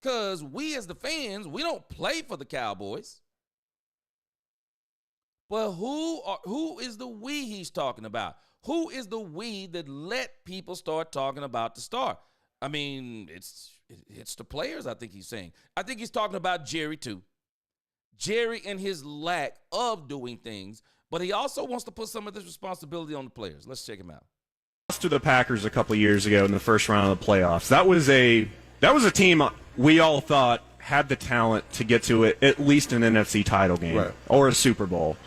Because we as the fans, we don't play for the Cowboys. But who is the we he's talking about? Who is the we that let people start talking about the star? I mean, it's the players, I think he's saying. I think he's talking about Jerry, too. Jerry and his lack of doing things, but he also wants to put some of this responsibility on the players. Let's check him out. Lost to the Packers a couple of years ago in the first round of the playoffs. That was a team we all thought had the talent to get to at least an NFC title game, right, or a Super Bowl.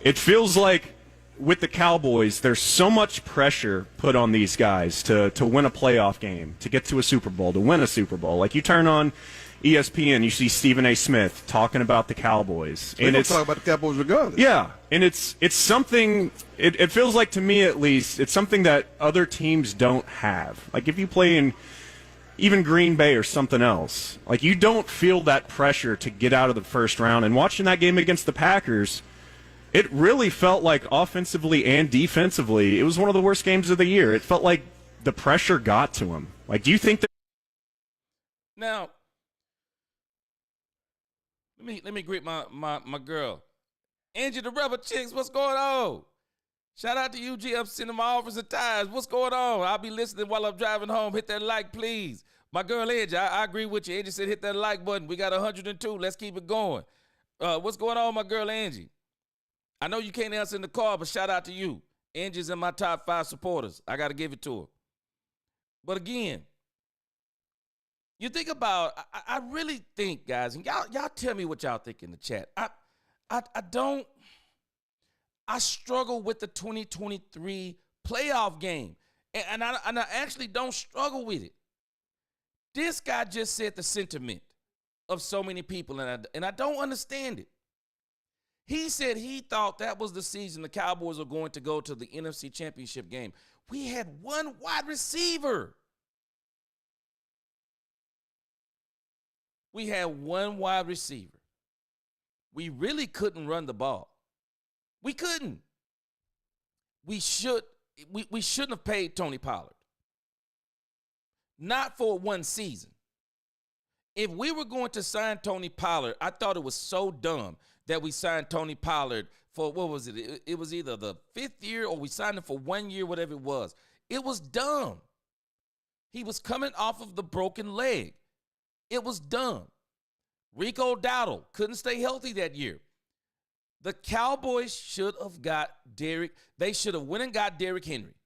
It feels like with the Cowboys, there's so much pressure put on these guys to win a playoff game, to get to a Super Bowl, to win a Super Bowl. Like you turn on ESPN, you see Stephen A. Smith talking about the Cowboys. So and it's talk about the Cowboys regardless. Yeah, and it's something, it feels like to me at least, it's something that other teams don't have. Like if you play in even Green Bay or something else, like you don't feel that pressure to get out of the first round. And watching that game against the Packers, it really felt like offensively and defensively, it was one of the worst games of the year. It felt like the pressure got to him. Like, do you think that? Now, let me greet my girl. Angie the Rebel Chicks, what's going on? Shout out to UG. I'm sending my offers and ties. What's going on? I'll be listening while I'm driving home. Hit that like, please. My girl Angie, I agree with you. Angie said hit that like button. We got 102. Let's keep it going. What's going on, my girl Angie? I know you can't answer in the call, but shout out to you. Angie's in my top 5 supporters. I got to give it to her. But again, you think about, I really think, guys, and y'all tell me what y'all think in the chat. I struggle with the 2023 playoff game, and I actually don't struggle with it. This guy just said the sentiment of so many people, and I don't understand it. He said he thought that was the season the Cowboys were going to go to the NFC Championship game. We had one wide receiver. We had one wide receiver. We really couldn't run the ball. We couldn't. We shouldn't have paid Tony Pollard. Not for one season. If we were going to sign Tony Pollard, I thought it was so dumb that we signed Tony Pollard for, what was it? It was either the 5th year or we signed him for 1 year, whatever it was. It was dumb. He was coming off of the broken leg. It was dumb. Rico Dowdle couldn't stay healthy that year. The Cowboys should have got they should have went and got Derrick Henry.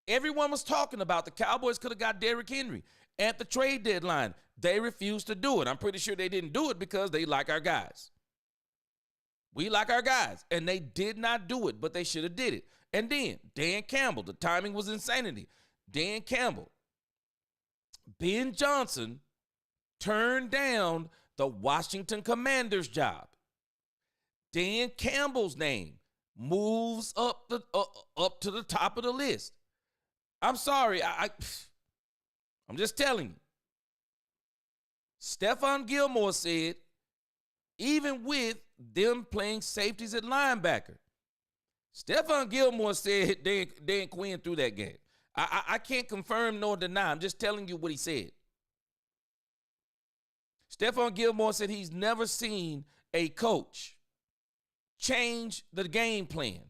Everyone was talking about the Cowboys could have got Derrick Henry at the trade deadline. They refused to do it. I'm pretty sure they didn't do it because they like our guys. We like our guys, and they did not do it, but they should have did it. And then Dan Campbell, the timing was insanity. Dan Campbell, Ben Johnson turned down the Washington Commanders job. Dan Campbell's name moves up to the top of the list. I'm sorry, I'm just telling you. Stephon Gilmore said, even with them playing safeties at linebacker, Stephon Gilmore said Dan Quinn threw that game. I can't confirm nor deny. I'm just telling you what he said. Stephon Gilmore said he's never seen a coach change the game plan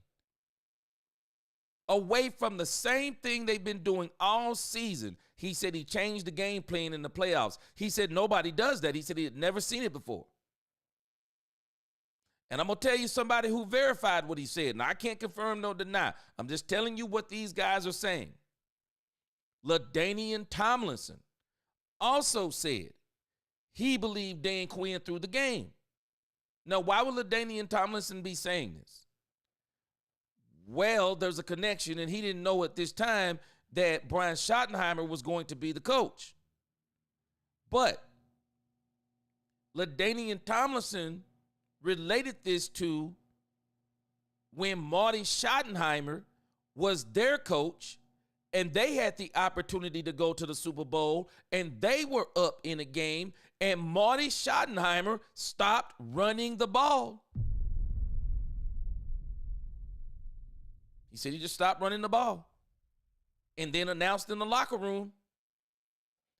away from the same thing they've been doing all season. He said he changed the game plan in the playoffs. He said nobody does that. He said he had never seen it before. And I'm going to tell you somebody who verified what he said. And I can't confirm nor deny. I'm just telling you what these guys are saying. LaDainian Tomlinson also said he believed Dan Quinn threw the game. Now, why would LaDainian Tomlinson be saying this? Well, there's a connection, and he didn't know at this time that Brian Schottenheimer was going to be the coach. But LaDainian Tomlinson related this to when Marty Schottenheimer was their coach and they had the opportunity to go to the Super Bowl and they were up in a game and Marty Schottenheimer stopped running the ball. He said he just stopped running the ball and then announced in the locker room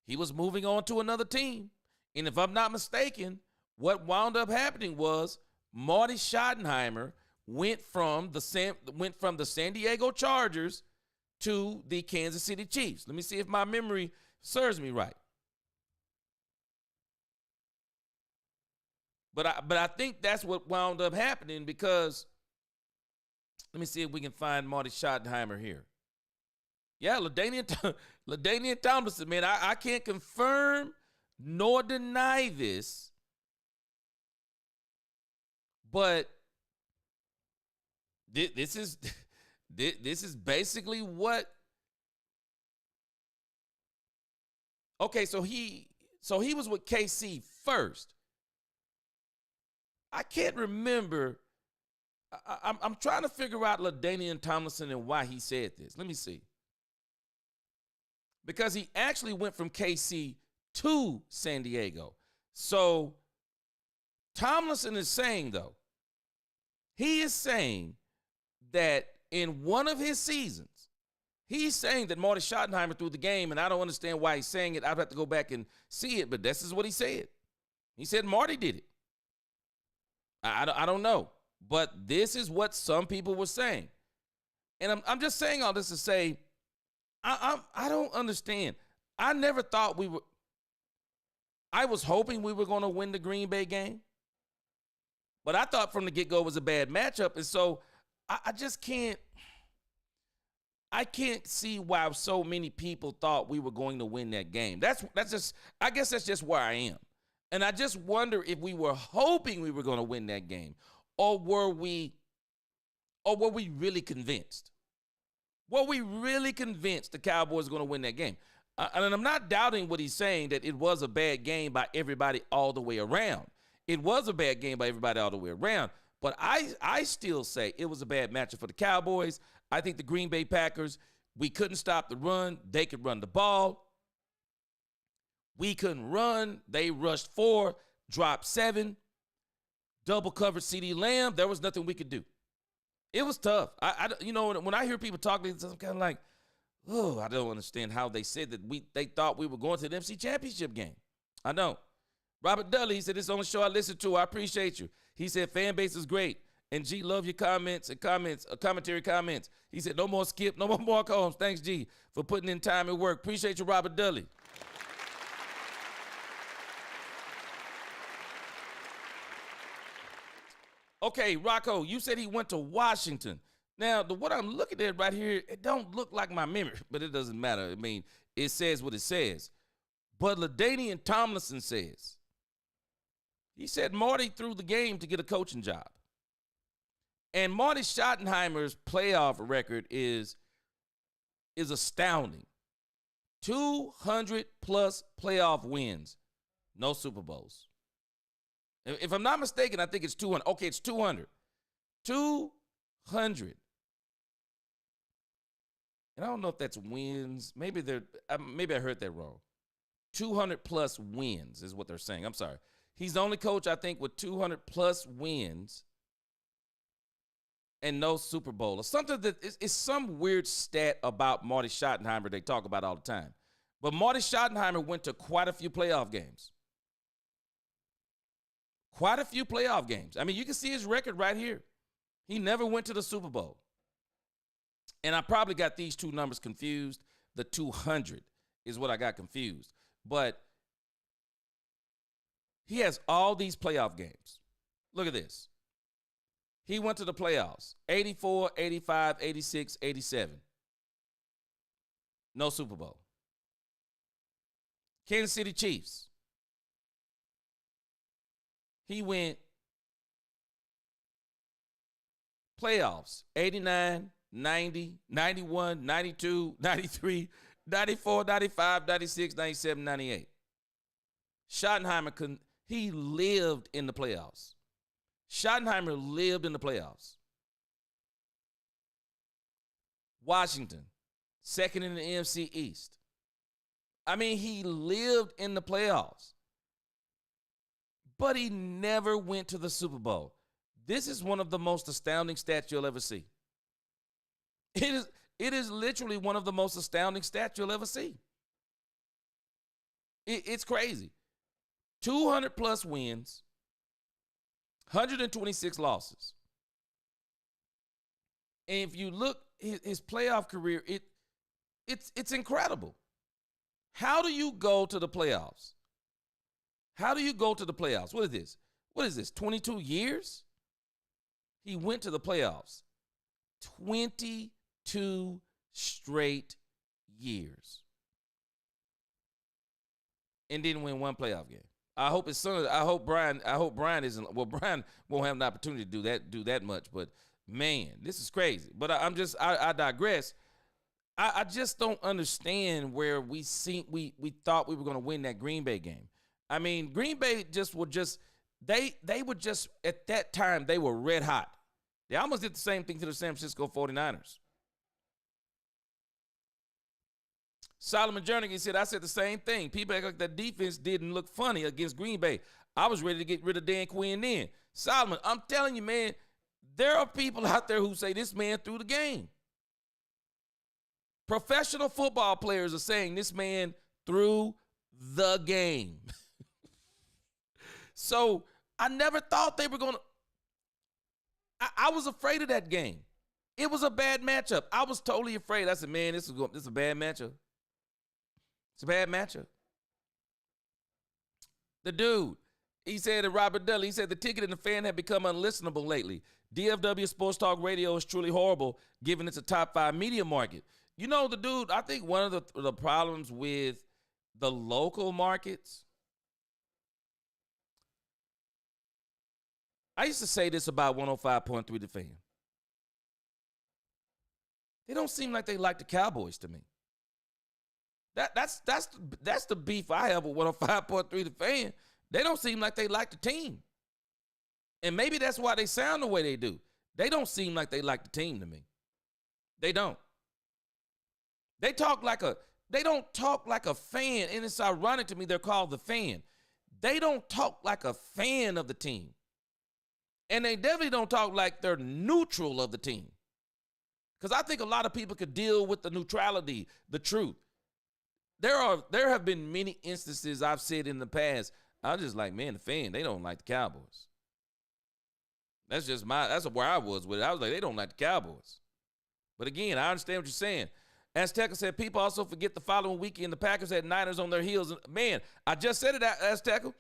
he was moving on to another team. And if I'm not mistaken, what wound up happening was Marty Schottenheimer went from the San Diego Chargers to the Kansas City Chiefs. Let me see if my memory serves me right. But I think that's what wound up happening because let me see if we can find Marty Schottenheimer here. Yeah, LaDainian Tomlinson, man, I can't confirm nor deny this, but this is basically what. Okay, so he was with KC first. I can't remember. I'm trying to figure out LaDainian Tomlinson and why he said this. Let me see. Because he actually went from KC to San Diego. So Tomlinson is saying, though, he is saying that in one of his seasons, he's saying that Marty Schottenheimer threw the game, and I don't understand why he's saying it. I'd have to go back and see it, but this is what he said. He said Marty did it. I don't know, but this is what some people were saying. And I'm just saying all this to say, I don't understand. I never thought I was hoping we were going to win the Green Bay game, but I thought from the get-go it was a bad matchup, and so I just can't see why so many people thought we were going to win that game. That's just, I guess that's just where I am. And I just wonder if we were hoping we were going to win that game, or were we really convinced? Were we really convinced the Cowboys were going to win that game? And I'm not doubting what he's saying, that it was a bad game by everybody all the way around. It was a bad game by everybody all the way around. But I still say it was a bad matchup for the Cowboys. I think the Green Bay Packers, we couldn't stop the run. They could run the ball. We couldn't run. They rushed 4, dropped 7, double covered CeeDee Lamb. There was nothing we could do. It was tough. When I hear people talking, I'm kind of like, oh, I don't understand how they said that they thought we were going to the NFC Championship game. I know. Robert Dudley, he said, this is the only show I listen to. I appreciate you. He said, fan base is great. And G, love your commentary comments. He said, no more Skip, no more Mark Holmes. Thanks, G, for putting in time and work. Appreciate you, Robert Dudley. Okay, Rocco, you said he went to Washington. Now, what I'm looking at right here, it don't look like my memory, but it doesn't matter. I mean, it says what it says. But LaDainian Tomlinson says, he said Marty threw the game to get a coaching job. And Marty Schottenheimer's playoff record is astounding. 200-plus playoff wins, no Super Bowls. If I'm not mistaken, I think it's 200. Okay, it's 200. 200. And I don't know if that's wins. Maybe I heard that wrong. 200-plus wins is what they're saying. I'm sorry. He's the only coach, I think, with 200-plus wins and no Super Bowl. Or something that is some weird stat about Marty Schottenheimer they talk about all the time. But Marty Schottenheimer went to quite a few playoff games. Quite a few playoff games. I mean, you can see his record right here. He never went to the Super Bowl. And I probably got these two numbers confused. The 200 is what I got confused. But he has all these playoff games. Look at this. He went to the playoffs. 84, 85, 86, 87. No Super Bowl. Kansas City Chiefs. He went playoffs. 89, 90, 91, 92, 93, 94, 95, 96, 97, 98. Schottenheimer, he lived in the playoffs. Schottenheimer lived in the playoffs. Washington, second in the NFC East. I mean, he lived in the playoffs. But he never went to the Super Bowl. This is one of the most astounding stats you'll ever see. It is literally one of the most astounding stats you'll ever see. It's crazy. 200-plus wins, 126 losses. And if you look at his playoff career, it's incredible. How do you go to the playoffs? How do you go to the playoffs? What is this? What is this, 22 years? He went to the playoffs 22 straight years and didn't win one playoff game. I hope his son, I hope Brian isn't, well, Brian won't have an opportunity to do that much, but man, this is crazy. But I digress. I just don't understand where we thought we were going to win that Green Bay game. I mean, Green Bay they were just, at that time, they were red hot. They almost did the same thing to the San Francisco 49ers. Solomon Jernigan said, I said the same thing. People act like that defense didn't look funny against Green Bay. I was ready to get rid of Dan Quinn then. Solomon, I'm telling you, man, there are people out there who say this man threw the game. Professional football players are saying this man threw the game. So I never thought they were going to. I was afraid of that game. It was a bad matchup. I was totally afraid. I said, man, this is a bad matchup. It's a bad matchup. The dude, he said to Robert Dudley, he said the ticket and the fan have become unlistenable lately. DFW Sports Talk Radio is truly horrible, given it's a top 5 media market. You know, the dude, I think one of the problems with the local markets, I used to say this about 105.3 The Fan. They don't seem like they like the Cowboys to me. That's the beef I have with 105.3 The Fan. They don't seem like they like the team. And maybe that's why they sound the way they do. They don't seem like they like the team to me. They don't. They don't talk like a fan, and it's ironic to me they're called the fan. They don't talk like a fan of the team. And they definitely don't talk like they're neutral of the team. Because I think a lot of people could deal with the neutrality, the truth. There have been many instances I've said in the past, I'm just like, man, the fan, they don't like the Cowboys. That's where I was with it. I was like, they don't like the Cowboys. But again, I understand what you're saying. Azteca said, people also forget the following weekend, the Packers had Niners on their heels. Man, I just said it, Azteca.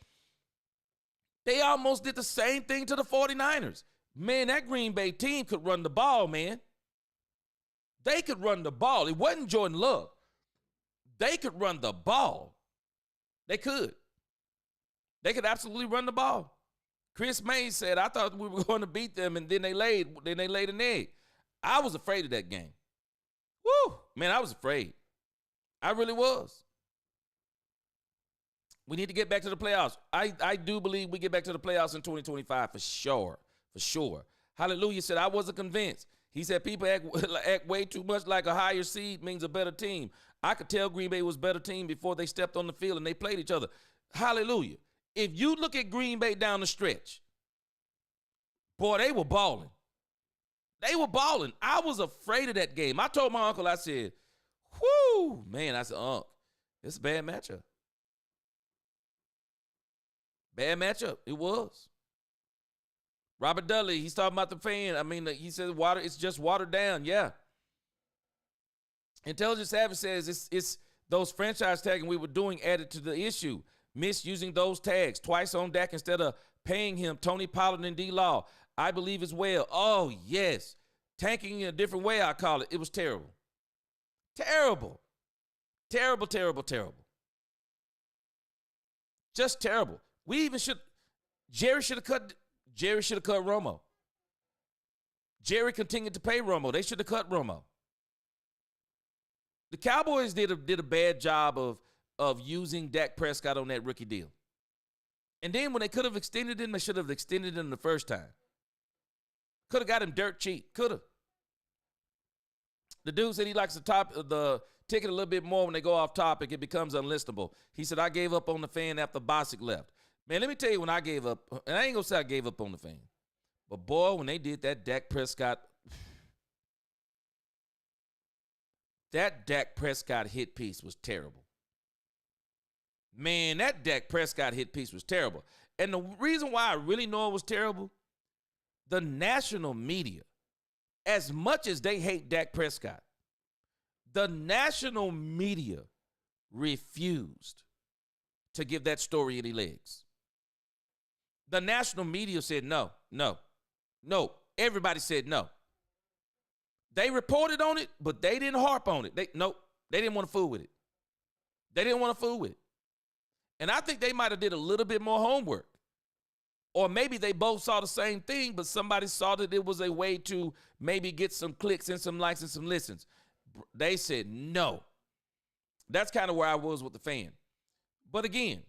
They almost did the same thing to the 49ers. Man, that Green Bay team could run the ball, man. They could run the ball. It wasn't Jordan Love. They could run the ball. They could. They could absolutely run the ball. Chris May said, I thought we were going to beat them, and then they laid an egg. I was afraid of that game. Woo! Man, I was afraid. I really was. We need to get back to the playoffs. I do believe we get back to the playoffs in 2025 for sure. For sure. Hallelujah said, I wasn't convinced. He said people act way too much like a higher seed means a better team. I could tell Green Bay was a better team before they stepped on the field and they played each other. Hallelujah. If you look at Green Bay down the stretch, boy, they were balling. They were balling. I was afraid of that game. I told my uncle, I said, whoo, man, I said, Unc, it's a bad matchup. Bad matchup. It was. Robert Dudley, he's talking about the fan. I mean, he said it's just watered down. Yeah. Intelligent Savage says it's those franchise tagging we were doing added to the issue. Misusing those tags twice on Dak instead of paying him. Tony Pollard and D-Law, I believe as well. Oh, yes. Tanking in a different way, I call it. It was terrible. Terrible. Terrible, terrible, terrible. Just terrible. Jerry should have cut Romo. Jerry continued to pay Romo. They should have cut Romo. The Cowboys did a bad job of using Dak Prescott on that rookie deal. And then when they could have extended him, they should have extended him the first time. Could have got him dirt cheap. Could have. The dude said he likes the ticket a little bit more when they go off topic. It becomes unlistenable. He said, I gave up on the fan after Bosick left. Man, let me tell you when I gave up, and I ain't going to say I gave up on the fan. But, boy, when they did that Dak Prescott hit piece was terrible. Man, that Dak Prescott hit piece was terrible. And the reason why I really know it was terrible, the national media, as much as they hate Dak Prescott, the national media refused to give that story any legs. The national media said no. Everybody said no. They reported on it, but they didn't harp on it. They didn't want to fool with it. And I think they might have did a little bit more homework. Or maybe they both saw the same thing, but somebody saw that it was a way to maybe get some clicks and some likes and some listens. They said no. That's kind of where I was with the fan. But again,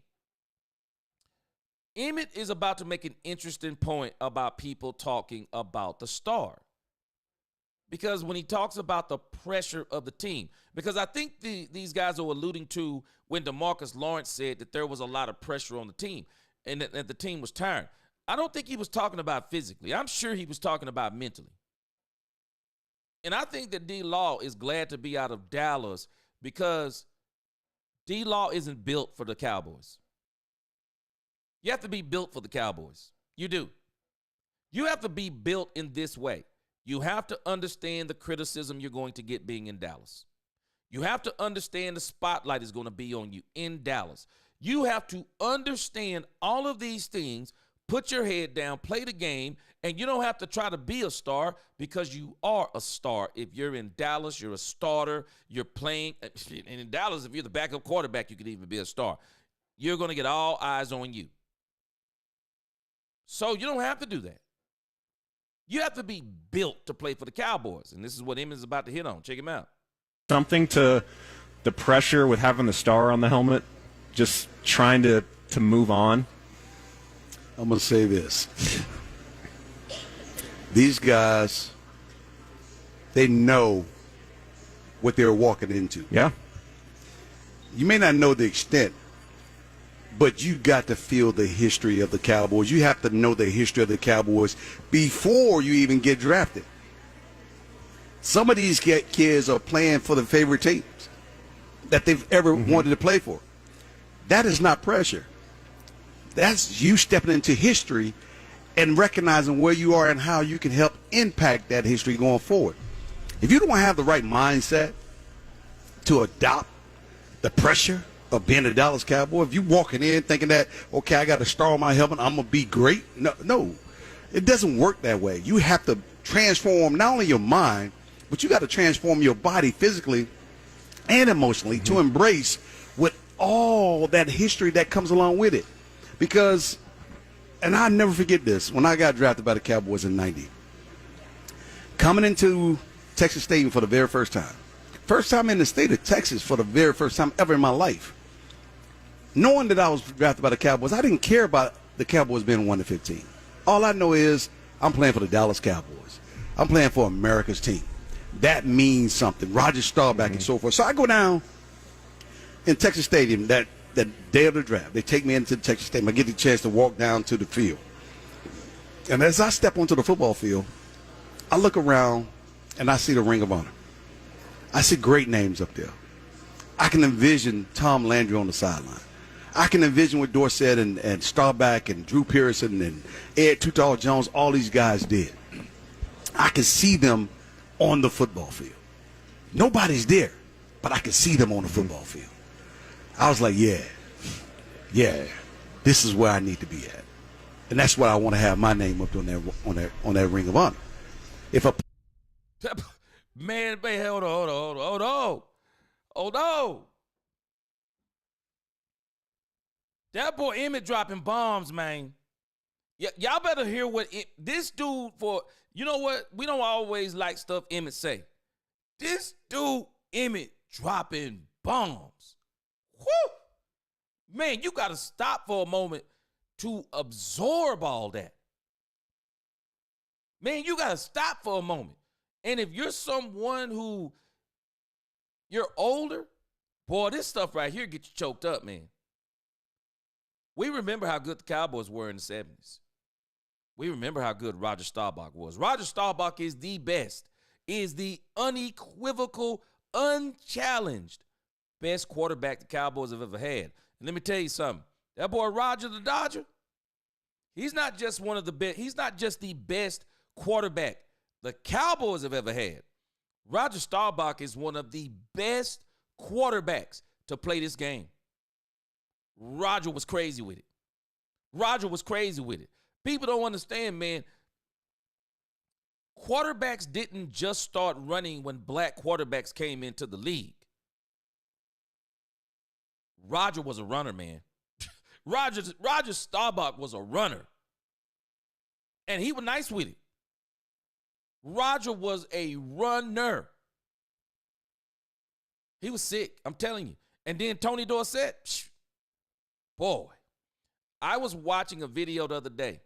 Emmitt is about to make an interesting point about people talking about the star. Because when he talks about the pressure of the team, because I think these guys are alluding to when DeMarcus Lawrence said that there was a lot of pressure on the team and that the team was tired. I don't think he was talking about physically. I'm sure he was talking about mentally. And I think that D-Law is glad to be out of Dallas because D-Law isn't built for the Cowboys. You have to be built for the Cowboys. You do. You have to be built in this way. You have to understand the criticism you're going to get being in Dallas. You have to understand the spotlight is going to be on you in Dallas. You have to understand all of these things, put your head down, play the game, and you don't have to try to be a star because you are a star. If you're in Dallas, you're a starter, you're playing. And in Dallas, if you're the backup quarterback, you could even be a star. You're going to get all eyes on you. So you don't have to do that. You have to be built to play for the Cowboys. And this is what Emmitt is about to hit on. Check him out. Something to the pressure with having the star on the helmet, just trying to move on. I'm going to say this. These guys, they know what they're walking into. Yeah. You may not know the extent, but you got to feel the history of the Cowboys. You have to know the history of the Cowboys before you even get drafted. Some of these kids are playing for the favorite teams that they've ever wanted to play for. That is not pressure. That's you stepping into history and recognizing where you are and how you can help impact that history going forward. If you don't have the right mindset to adopt the pressure of being a Dallas Cowboy, if you walking in thinking that, okay, I got a star on my helmet, I'm going to be great. No. It doesn't work that way. You have to transform not only your mind, but you got to transform your body physically and emotionally to embrace with all that history that comes along with it. Because, and I'll never forget this, when I got drafted by the Cowboys in 90, coming into Texas Stadium for the very first time in the state of Texas for the very first time ever in my life, knowing that I was drafted by the Cowboys, I didn't care about the Cowboys being 1-15. All I know is I'm playing for the Dallas Cowboys. I'm playing for America's team. That means something. Roger Staubach and so forth. So I go down in Texas Stadium that day of the draft. They take me into the Texas Stadium. I get the chance to walk down to the field. And as I step onto the football field, I look around and I see the Ring of Honor. I see great names up there. I can envision Tom Landry on the sideline. I can envision what Dorsett and Staubach and Drew Pearson and Ed Tuttle Jones, all these guys did. I can see them on the football field. Nobody's there, but I can see them on the football field. I was like, yeah, this is where I need to be at. And that's why I want to have my name up on that Ring of Honor. If a Man, hold on. That boy Emmitt dropping bombs, man. Y'all better hear what this dude for. You know what? We don't always like stuff Emmitt say. This dude Emmitt dropping bombs. Whoo! Man, you got to stop for a moment to absorb all that. Man, you got to stop for a moment. And if you're someone who you're older, boy, this stuff right here gets you choked up, man. We remember how good the Cowboys were in the 70s. We remember how good Roger Staubach was. Roger Staubach is the best, is the unequivocal, unchallenged best quarterback the Cowboys have ever had. And let me tell you something. That boy Roger the Dodger, he's not just one of the best. He's not just the best quarterback the Cowboys have ever had. Roger Staubach is one of the best quarterbacks to play this game. Roger was crazy with it. People don't understand, man. Quarterbacks didn't just start running when black quarterbacks came into the league. Roger was a runner, man. Roger Staubach was a runner. And he was nice with it. Roger was a runner. He was sick, I'm telling you. And then Tony Dorsett, boy, I was watching a video the other day,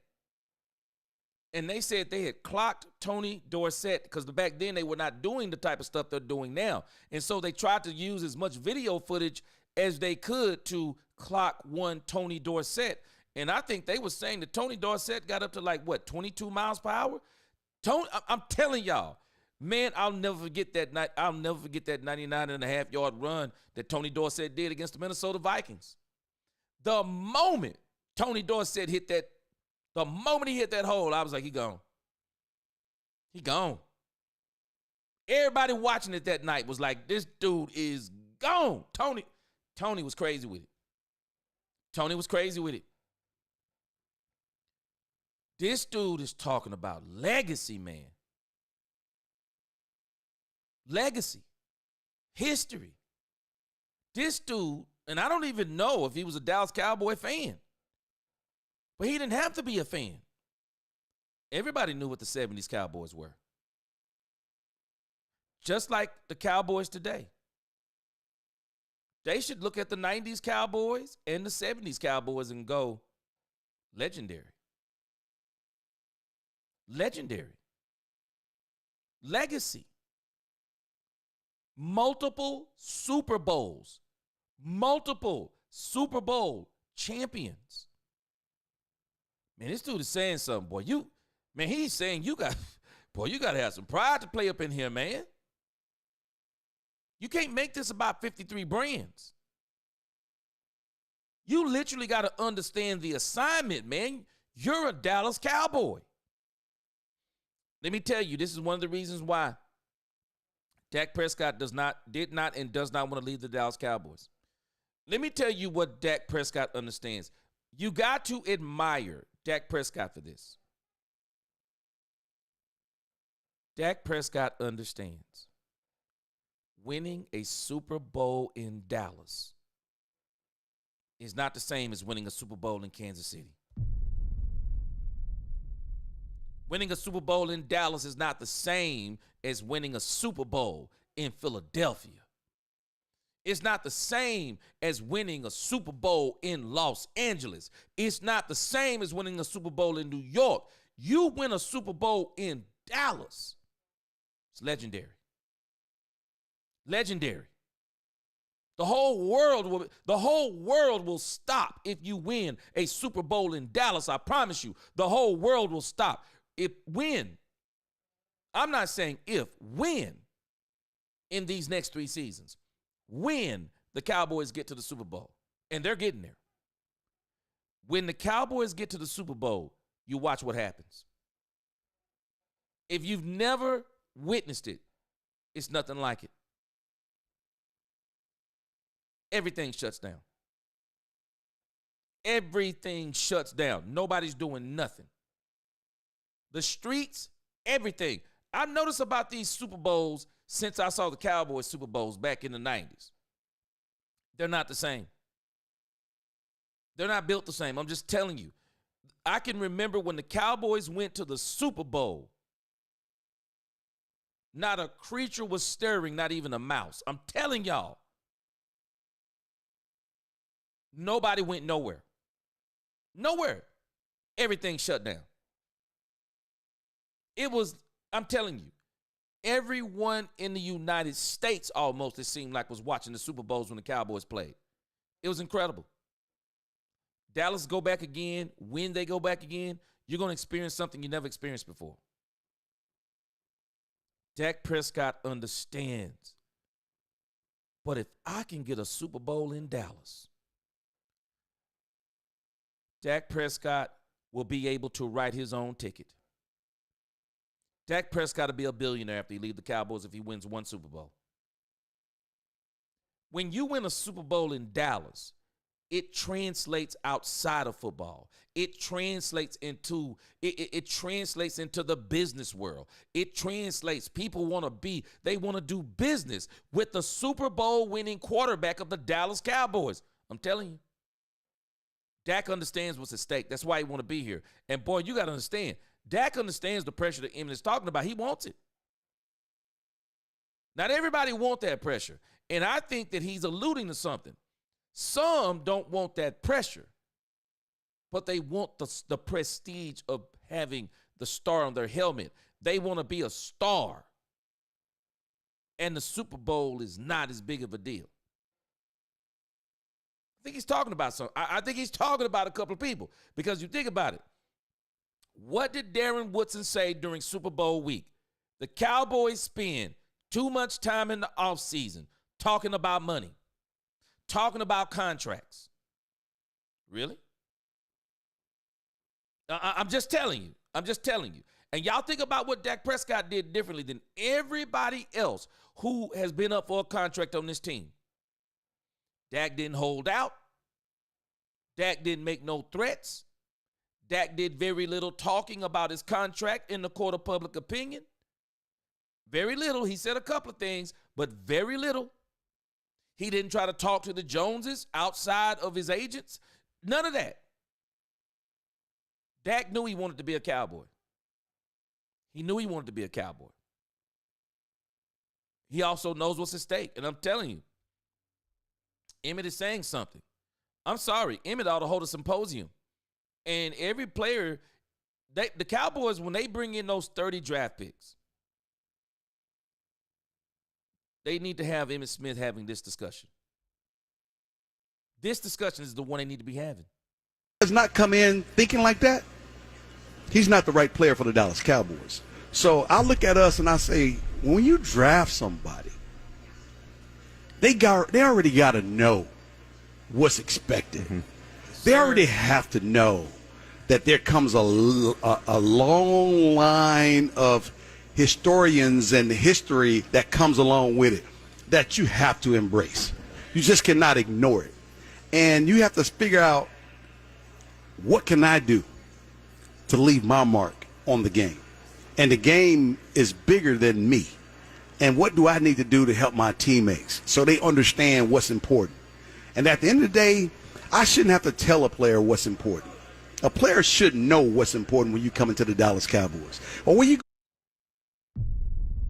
and they said they had clocked Tony Dorsett because back then they were not doing the type of stuff they're doing now. And so they tried to use as much video footage as they could to clock one Tony Dorsett. And I think they were saying that Tony Dorsett got up to 22 miles per hour? I'm telling y'all, man, I'll never forget that 99.5-yard run that Tony Dorsett did against the Minnesota Vikings. The moment Tony Dorsett hit that hole, I was like, he gone. He gone. Everybody watching it that night was like, this dude is gone. Tony was crazy with it. This dude is talking about legacy, man. Legacy. History. This dude, and I don't even know if he was a Dallas Cowboy fan, but he didn't have to be a fan. Everybody knew what the 70s Cowboys were. Just like the Cowboys today. They should look at the 90s Cowboys and the 70s Cowboys and go, legendary. Legendary. Legacy. Multiple Super Bowls. Multiple Super Bowl champions. Man, this dude is saying something, boy. He's saying you got to have some pride to play up in here, man. You can't make this about 53 brands. You literally got to understand the assignment, man. You're a Dallas Cowboy. Let me tell you, this is one of the reasons why Dak Prescott did not and does not want to leave the Dallas Cowboys. Let me tell you what Dak Prescott understands. You got to admire Dak Prescott for this. Dak Prescott understands winning a Super Bowl in Dallas is not the same as winning a Super Bowl in Kansas City. Winning a Super Bowl in Dallas is not the same as winning a Super Bowl in Philadelphia. It's not the same as winning a Super Bowl in Los Angeles. It's not the same as winning a Super Bowl in New York. You win a Super Bowl in Dallas. It's legendary. Legendary. The whole world will stop if you win a Super Bowl in Dallas. I promise you, the whole world will stop. When, I'm not saying if, when in these next 3 seasons, when the Cowboys get to the Super Bowl, and they're getting there. When the Cowboys get to the Super Bowl, you watch what happens. If you've never witnessed it, it's nothing like it. Everything shuts down. Everything shuts down. Nobody's doing nothing. The streets, everything. I've noticed about these Super Bowls since I saw the Cowboys Super Bowls back in the 90s. They're not the same. They're not built the same. I'm just telling you. I can remember when the Cowboys went to the Super Bowl, not a creature was stirring, not even a mouse. I'm telling y'all. Nobody went nowhere. Nowhere. Everything shut down. I'm telling you, everyone in the United States almost, it seemed like, was watching the Super Bowls when the Cowboys played. It was incredible. Dallas go back again. When they go back again, you're going to experience something you never experienced before. Dak Prescott understands. But if I can get a Super Bowl in Dallas, Dak Prescott will be able to write his own ticket. Dak Prescott will be a billionaire after he leaves the Cowboys if he wins one Super Bowl. When you win a Super Bowl in Dallas, it translates outside of football. It translates into the business world. It translates. People they want to do business with the Super Bowl winning quarterback of the Dallas Cowboys. I'm telling you. Dak understands what's at stake. That's why he want to be here. And boy, you got to understand, Dak understands the pressure that Emmitt is talking about. He wants it. Not everybody wants that pressure. And I think that he's alluding to something. Some don't want that pressure, but they want the prestige of having the star on their helmet. They want to be a star. And the Super Bowl is not as big of a deal. I think he's talking about something. I think he's talking about a couple of people, because you think about it. What did Darren Woodson say during Super Bowl week? The Cowboys spend too much time in the offseason talking about money, talking about contracts. Really? I'm just telling you. I'm just telling you. And y'all think about what Dak Prescott did differently than everybody else who has been up for a contract on this team. Dak didn't hold out. Dak didn't make no threats. Dak did very little talking about his contract in the court of public opinion. Very little. He said a couple of things, but very little. He didn't try to talk to the Joneses outside of his agents. None of that. Dak knew he wanted to be a Cowboy. He knew he wanted to be a Cowboy. He also knows what's at stake. And I'm telling you, Emmitt is saying something. I'm sorry. Emmitt ought to hold a symposium. And every player, the Cowboys, when they bring in those 30 draft picks, they need to have Emmitt Smith having this discussion. This discussion is the one they need to be having. Does not come in thinking like that. He's not the right player for the Dallas Cowboys. So I look at us and I say, when you draft somebody, they already got to know what's expected. Mm-hmm. They already have to know that there comes a long line of historians and history that comes along with it that you have to embrace. You just cannot ignore it. And you have to figure out, what can I do to leave my mark on the game? And the game is bigger than me. And what do I need to do to help my teammates so they understand what's important? And at the end of the day, I shouldn't have to tell a player what's important. A player should know what's important when you come into the Dallas Cowboys. Or when you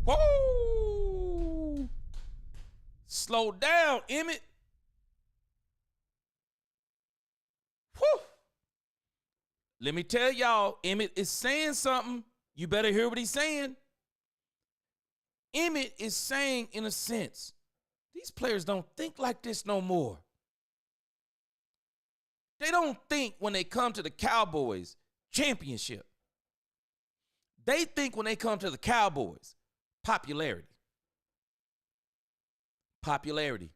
Whoa! Slow down, Emmitt. Whew. Let me tell y'all, Emmitt is saying something. You better hear what he's saying. Emmitt is saying, in a sense, these players don't think like this no more. They don't think when they come to the Cowboys championship. They think when they come to the Cowboys popularity. Popularity.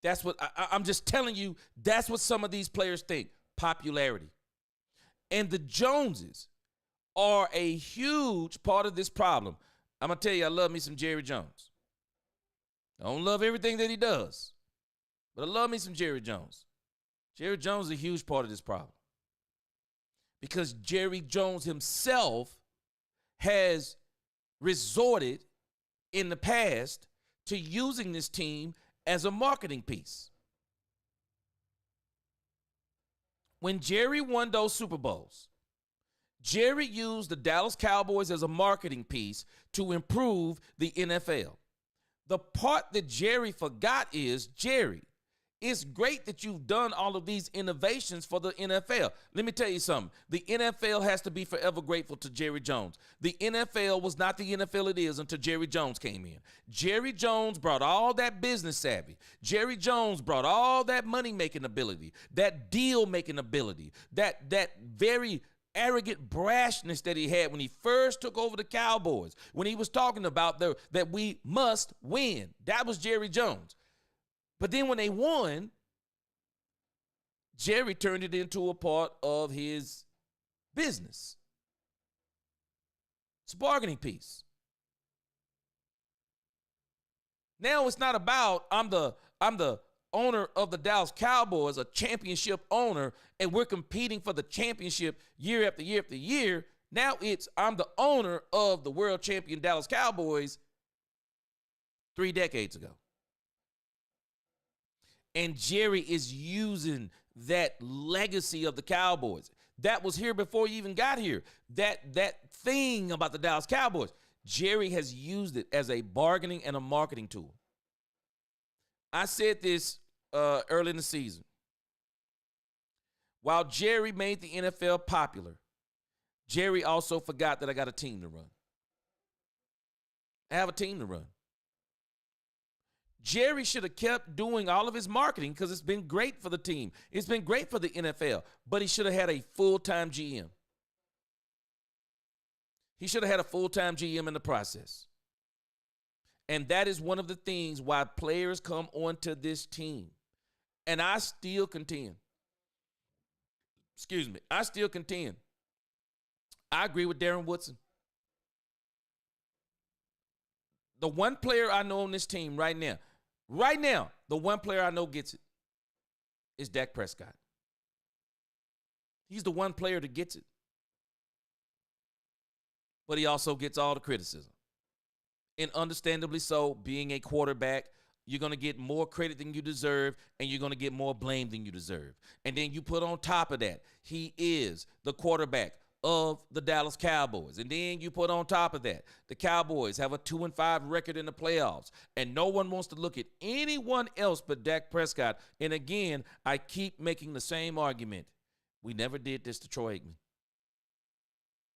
That's what I'm just telling you, that's what some of these players think, popularity. And the Joneses are a huge part of this problem. I'm going to tell you, I love me some Jerry Jones. I don't love everything that he does, but I love me some Jerry Jones. Jerry Jones is a huge part of this problem because Jerry Jones himself has resorted in the past to using this team as a marketing piece. When Jerry won those Super Bowls, Jerry used the Dallas Cowboys as a marketing piece to improve the NFL. The part that Jerry forgot is, Jerry, it's great that you've done all of these innovations for the NFL. Let me tell you something. The NFL has to be forever grateful to Jerry Jones. The NFL was not the NFL it is until Jerry Jones came in. Jerry Jones brought all that business savvy. Jerry Jones brought all that money-making ability, that deal-making ability, that very arrogant brashness that he had when he first took over the Cowboys, when he was talking about that we must win. That was Jerry Jones. But then when they won, Jerry turned it into a part of his business. It's a bargaining piece. Now it's not about I'm the owner of the Dallas Cowboys, a championship owner, and we're competing for the championship year after year after year. Now it's I'm the owner of the world champion Dallas Cowboys 3 decades ago. And Jerry is using that legacy of the Cowboys. That was here before you even got here. That thing about the Dallas Cowboys. Jerry has used it as a bargaining and a marketing tool. I said this early in the season. While Jerry made the NFL popular, Jerry also forgot that I got a team to run. I have a team to run. Jerry should have kept doing all of his marketing because it's been great for the team. It's been great for the NFL, but he should have had a full-time GM. He should have had a full-time GM in the process. And that is one of the things why players come onto this team. And I still contend. I still contend. I agree with Darren Woodson. The one player I know on this team right now, the one player I know gets it is Dak Prescott. He's the one player that gets it. But he also gets all the criticism. And understandably so, being a quarterback, you're going to get more credit than you deserve, and you're going to get more blame than you deserve. And then you put on top of that, he is the quarterback of the Dallas Cowboys. And then you put on top of that, the Cowboys have a 2-5 record in the playoffs, and no one wants to look at anyone else but Dak Prescott. And again, I keep making the same argument. We never did this to Troy Aikman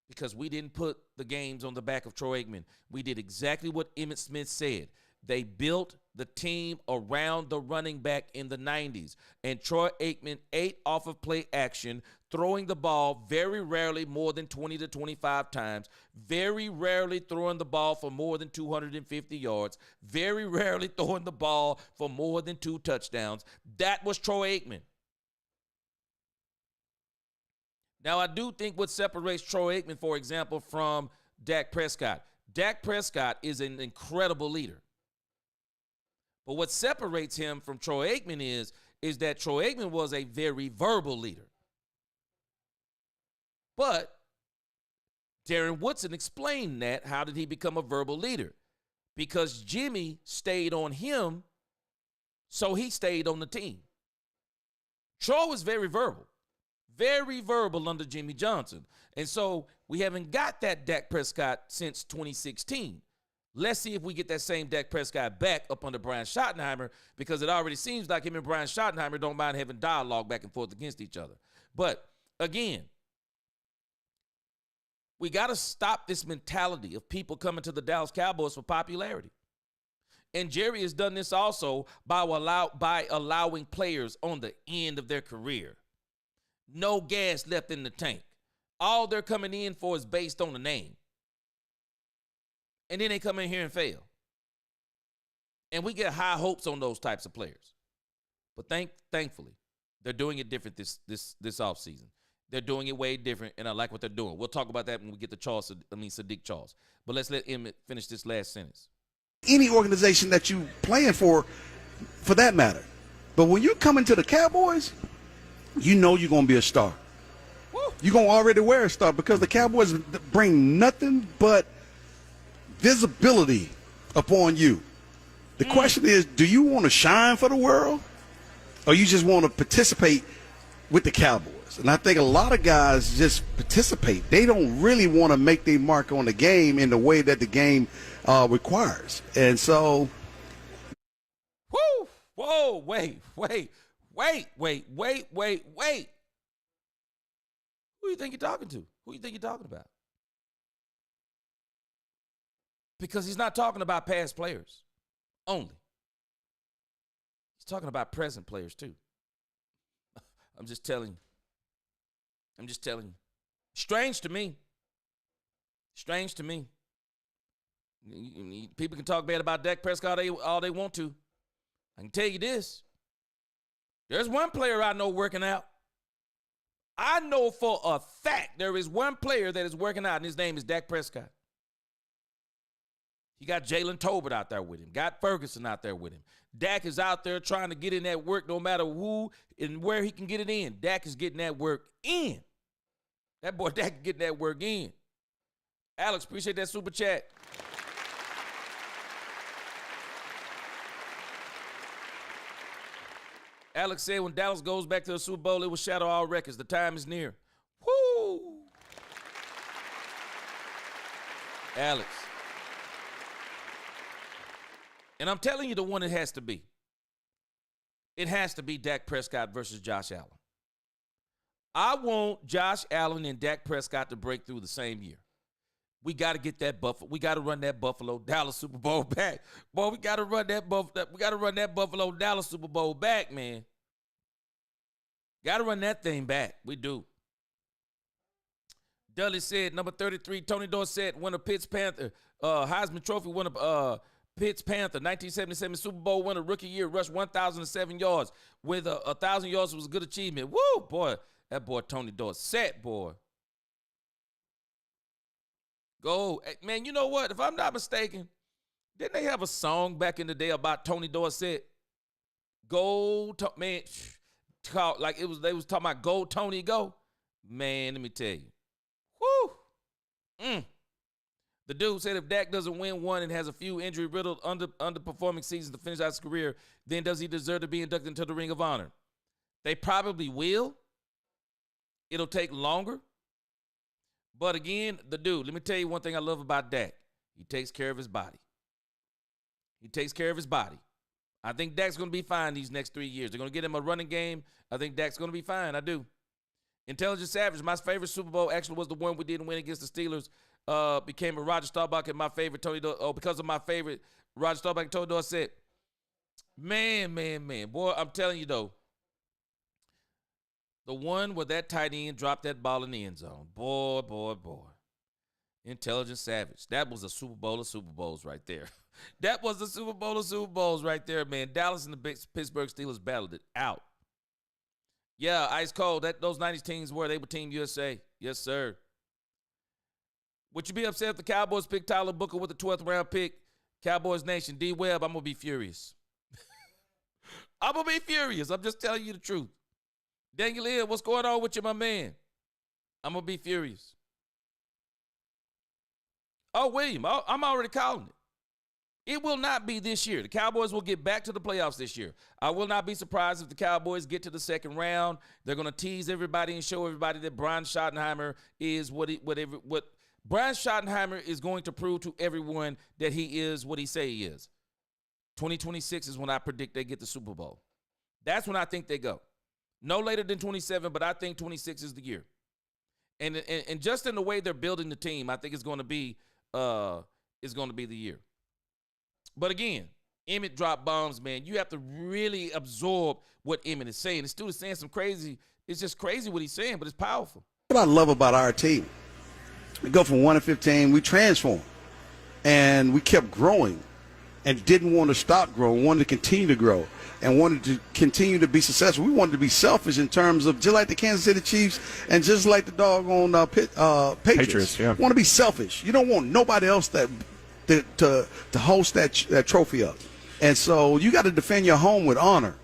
because we didn't put the games on the back of Troy Aikman. We did exactly what Emmitt Smith said. They built the team around the running back in the 90s, and Troy Aikman ate off of play action, throwing the ball very rarely more than 20 to 25 times, very rarely throwing the ball for more than 250 yards, very rarely throwing the ball for more than 2 touchdowns. That was Troy Aikman. Now, I do think what separates Troy Aikman, for example, from Dak Prescott is an incredible leader. But what separates him from Troy Aikman is that Troy Aikman was a very verbal leader. But Darren Woodson explained that. How did he become a verbal leader? Because Jimmy stayed on him, so he stayed on the team. Troy was very verbal under Jimmy Johnson. And so we haven't got that Dak Prescott since 2016. Let's see if we get that same Dak Prescott back up under Brian Schottenheimer, because it already seems like him and Brian Schottenheimer don't mind having dialogue back and forth against each other. But again, we got to stop this mentality of people coming to the Dallas Cowboys for popularity. And Jerry has done this also by allowing players on the end of their career. No gas left in the tank. All they're coming in for is based on the name. And then they come in here and fail. And we get high hopes on those types of players. But thankfully, they're doing it different this offseason. They're doing it way different, and I like what they're doing. We'll talk about that when we get to Sadiq Charles. But let's let Emmitt finish this last sentence. Any organization that you playing for that matter. But when you come into the Cowboys, you know you're going to be a star. Woo. You're going to already wear a star, because the Cowboys bring nothing but visibility upon you. The question is, do you want to shine for the world, or you just want to participate with the Cowboys? And I think a lot of guys just participate. They don't really want to make their mark on the game in the way that the game requires. And so. Woo! Whoa, wait. Who you think you're talking to? Who you think you're talking about? Because he's not talking about past players only. He's talking about present players too. I'm just telling you. Strange to me. People can talk bad about Dak Prescott all they want to. I can tell you this. There's one player I know working out. I know for a fact there is one player that is working out, and his name is Dak Prescott. He got Jalen Tolbert out there with him. Got Ferguson out there with him. Dak is out there trying to get in that work no matter who and where he can get it in. Dak is getting that work in. That boy Dak is getting that work in. Alex, appreciate that super chat. Alex said when Dallas goes back to the Super Bowl, it will shatter all records. The time is near. Woo! Alex. And I'm telling you the one it has to be. It has to be Dak Prescott versus Josh Allen. I want Josh Allen and Dak Prescott to break through the same year. We got to get that Buffalo. We got to run that Buffalo Dallas Super Bowl back. Boy, we got to run that Buffalo Dallas Super Bowl back, man. Got to run that thing back. We do. Dudley said, number 33, Tony Dorsett, winner Pitts Panther, Heisman Trophy winner, Pitts Panther, 1977 Super Bowl winner, rookie year, rushed 1,007 yards. With 1,000 yards was a good achievement. Woo, boy, that boy Tony Dorsett, boy. Go. Man, you know what? If I'm not mistaken, didn't they have a song back in the day about Tony Dorsett? Go, man, like they was talking about go, Tony, go. Man, let me tell you. Woo. The dude said if Dak doesn't win one and has a few injury-riddled, underperforming seasons to finish out his career, then does he deserve to be inducted into the Ring of Honor? They probably will. It'll take longer. But again, the dude, let me tell you one thing I love about Dak. He takes care of his body. I think Dak's going to be fine these next 3 years. They're going to get him a running game. I think Dak's going to be fine. I do. Intelligent Savage, my favorite Super Bowl actually was the one we didn't win against the Steelers. Became a Roger Staubach and my favorite Tony Dorsett. Because of my favorite Roger Staubach and Tony Dorsett. Man. Boy, I'm telling you, though. The one where that tight end dropped that ball in the end zone. Boy. Intelligent Savage. That was a Super Bowl of Super Bowls right there. That was the Super Bowl of Super Bowls right there, man. Dallas and the Pittsburgh Steelers battled it out. Yeah, ice cold. Those 90s teams they were Team USA. Yes, sir. Would you be upset if the Cowboys picked Tyler Booker with the 12th round pick? Cowboys Nation, D Webb, I'm going to be furious. I'm going to be furious. I'm just telling you the truth. Daniel Hill, what's going on with you, my man? I'm going to be furious. Oh, William, I'm already calling it. It will not be this year. The Cowboys will get back to the playoffs this year. I will not be surprised if the Cowboys get to the second round. They're going to tease everybody and show everybody that Brian Schottenheimer is what Brian Schottenheimer is going to prove to everyone that he is what he say he is. 2026 is when I predict they get the Super Bowl. That's when I think they go. No later than 27, but I think 26 is the year. And just in the way they're building the team, I think it's going to be the year. But again, Emmitt dropped bombs, man. You have to really absorb what Emmitt is saying. The student's saying some crazy. It's just crazy what he's saying, but it's powerful. What I love about our team, we go from 1-15, we transform, and we kept growing, and didn't want to stop growing, wanted to continue to grow, and wanted to continue to be successful. We wanted to be selfish in terms of just like the Kansas City Chiefs and just like the doggone Patriots. Yeah. Want to be selfish. You don't want nobody else to host that trophy up. And so you got to defend your home with honor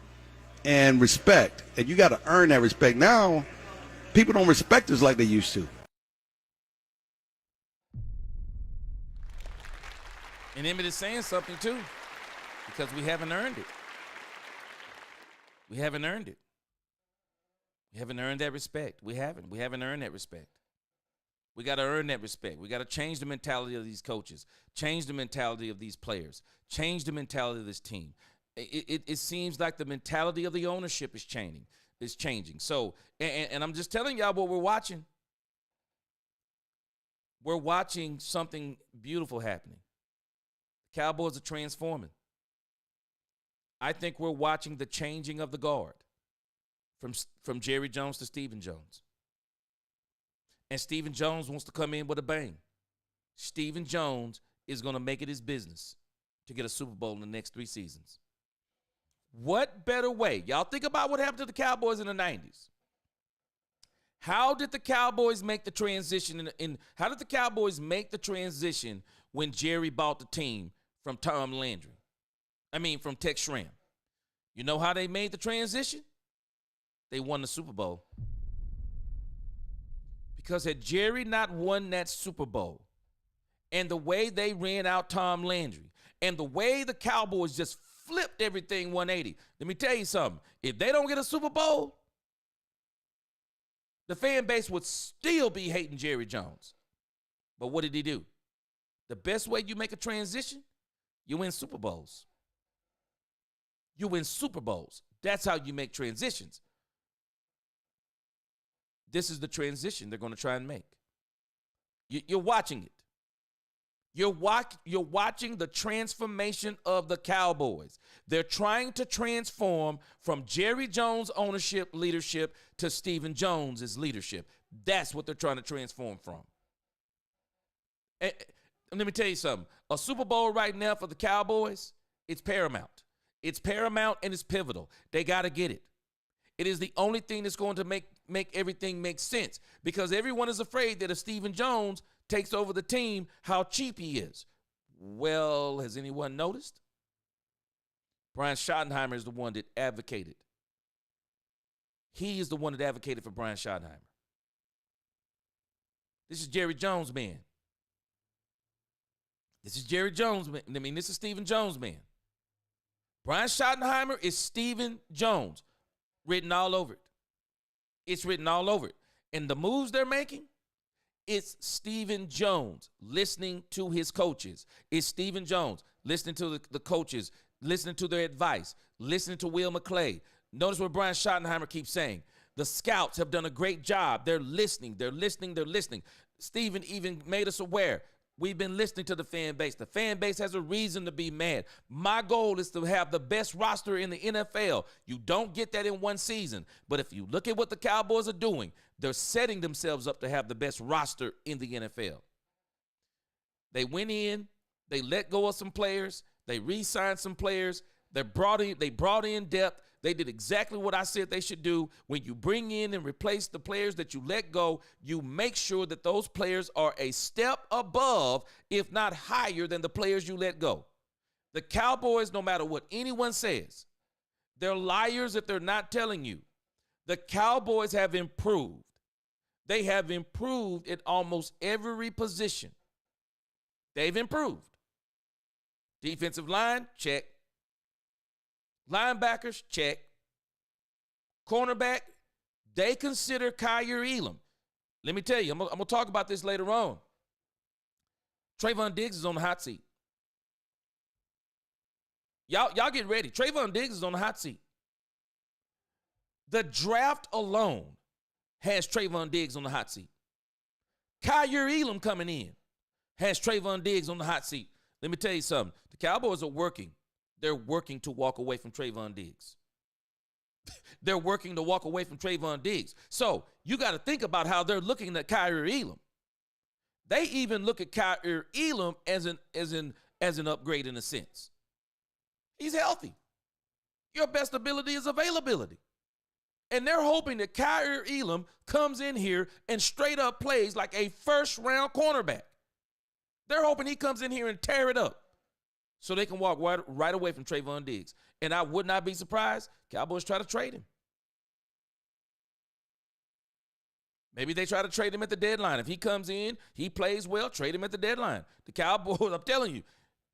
and respect, and you got to earn that respect. Now, people don't respect us like they used to. And Emmitt is saying something too, because we haven't earned it. We haven't earned it. We haven't earned that respect. We haven't earned that respect. We got to earn that respect. We got to change the mentality of these coaches, change the mentality of these players, change the mentality of this team. It seems like the mentality of the ownership is changing. So, and I'm just telling y'all what we're watching. We're watching something beautiful happening. Cowboys are transforming. I think we're watching the changing of the guard from Jerry Jones to Stephen Jones. And Stephen Jones wants to come in with a bang. Stephen Jones is going to make it his business to get a Super Bowl in the next 3 seasons. What better way? Y'all think about what happened to the Cowboys in the 90s. How did the Cowboys make the transition how did the Cowboys make the transition when Jerry bought the team from from Tex Schramm? You know how they made the transition? They won the Super Bowl. Because had Jerry not won that Super Bowl, and the way they ran out Tom Landry, and the way the Cowboys just flipped everything 180, let me tell you something. If they don't get a Super Bowl, the fan base would still be hating Jerry Jones. But what did he do? The best way you make a transition, you win Super Bowls. You win Super Bowls. That's how you make transitions. This is the transition they're going to try and make. You're watching it. You're watching the transformation of the Cowboys. They're trying to transform from Jerry Jones' ownership, leadership, to Stephen Jones' leadership. That's what they're trying to transform from. And let me tell you something. A Super Bowl right now for the Cowboys, it's paramount. It's paramount and it's pivotal. They got to get it. It is the only thing that's going to make everything make sense, because everyone is afraid that if Stephen Jones takes over the team, how cheap he is. Well, has anyone noticed? Brian Schottenheimer is the one that advocated. He is the one that advocated for Brian Schottenheimer. This is Jerry Jones' man. This is Jerry Jones' man. This is Stephen Jones' man. Brian Schottenheimer is Stephen Jones. Written all over it. It's written all over it. And the moves they're making, it's Stephen Jones listening to his coaches. It's Stephen Jones listening to the coaches, listening to their advice, listening to Will McClay. Notice what Brian Schottenheimer keeps saying. The scouts have done a great job. They're listening. They're listening. They're listening. Stephen even made us aware. We've been listening to the fan base. The fan base has a reason to be mad. My goal is to have the best roster in the NFL. You don't get that in one season. But if you look at what the Cowboys are doing, they're setting themselves up to have the best roster in the NFL. They went in, they let go of some players, they re-signed some players, they brought in depth. They did exactly what I said they should do. When you bring in and replace the players that you let go, you make sure that those players are a step above, if not higher, than the players you let go. The Cowboys, no matter what anyone says, they're liars if they're not telling you. The Cowboys have improved. They have improved at almost every position. They've improved. Defensive line, check. Linebackers, check. Cornerback, they consider Kyer Elam. Let me tell you, I'm going to talk about this later on. Trayvon Diggs is on the hot seat. Y'all get ready. Trayvon Diggs is on the hot seat. The draft alone has Trayvon Diggs on the hot seat. Kyer Elam coming in has Trayvon Diggs on the hot seat. Let me tell you something. The Cowboys are working. They're working to walk away from Trayvon Diggs. They're working to walk away from Trayvon Diggs. So you got to think about how they're looking at Kyer Elam. They even look at Kyer Elam as an upgrade in a sense. He's healthy. Your best ability is availability. And they're hoping that Kyer Elam comes in here and straight up plays like a first-round cornerback. They're hoping he comes in here and tear it up so they can walk right away from Trayvon Diggs. And I would not be surprised Cowboys try to trade him. Maybe they try to trade him at the deadline. If he comes in, he plays well, trade him at the deadline. The Cowboys, I'm telling you,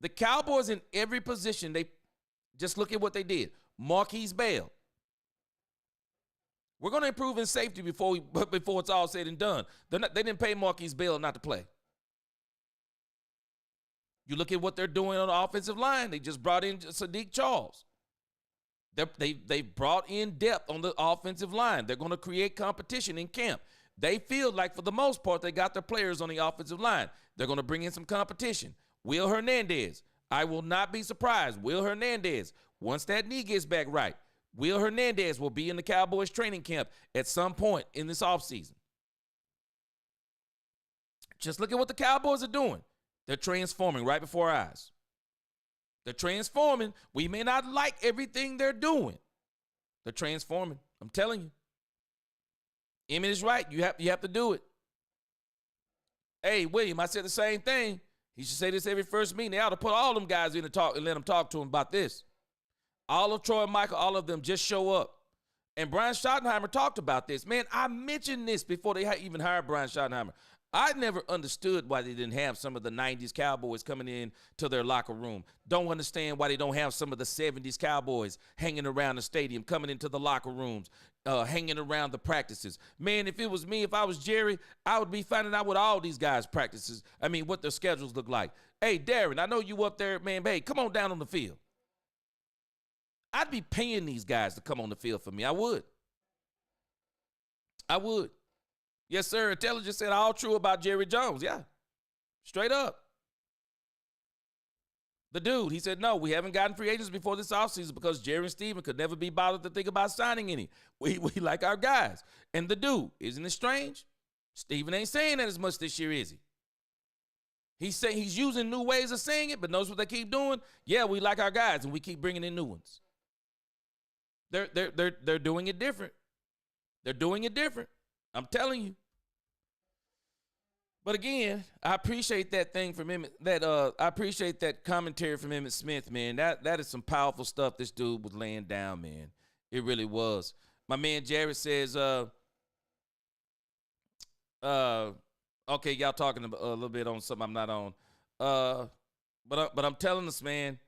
the Cowboys in every position, they just look at what they did. Marquise Bell. We're going to improve in safety before it's all said and done. They didn't pay Marquise Bell not to play. You look at what they're doing on the offensive line. They just brought in Sadiq Charles. They brought in depth on the offensive line. They're going to create competition in camp. They feel like, for the most part, they got their players on the offensive line. They're going to bring in some competition. Will Hernandez. I will not be surprised. Will Hernandez, once that knee gets back right, Will Hernandez will be in the Cowboys training camp at some point in this offseason. Just look at what the Cowboys are doing. They're transforming right before our eyes. They're transforming. We may not like everything they're doing. They're transforming. I'm telling you. Emmitt is right. You have to do it. Hey, William, I said the same thing. He should say this every first meeting. They ought to put all them guys in to talk and let them talk to him about this. All of Troy and Michael, all of them just show up. And Brian Schottenheimer talked about this. Man, I mentioned this before they even hired Brian Schottenheimer. I never understood why they didn't have some of the 90s Cowboys coming in to their locker room. Don't understand why they don't have some of the 70s Cowboys hanging around the stadium, coming into the locker rooms, hanging around the practices. Man, if it was me, if I was Jerry, I would be finding out what all these guys' practices, what their schedules look like. Hey, Darren, I know you up there, man. Hey, come on down on the field. I'd be paying these guys to come on the field for me. I would. Yes, sir. Intelligence said all true about Jerry Jones. Yeah. Straight up. The dude, he said, no, we haven't gotten free agents before this offseason because Jerry and Steven could never be bothered to think about signing any. We like our guys. And the dude, isn't it strange? Steven ain't saying that as much this year, is he? He's using new ways of saying it, but notice what they keep doing? Yeah, we like our guys, and we keep bringing in new ones. They're doing it different. They're doing it different. I'm telling you. But again, I appreciate that thing from Emmitt. I appreciate that commentary from Emmitt Smith, man. That is some powerful stuff this dude was laying down, man. It really was. My man Jared says, okay, y'all talking a little bit on something I'm not on. But I'm telling us, man,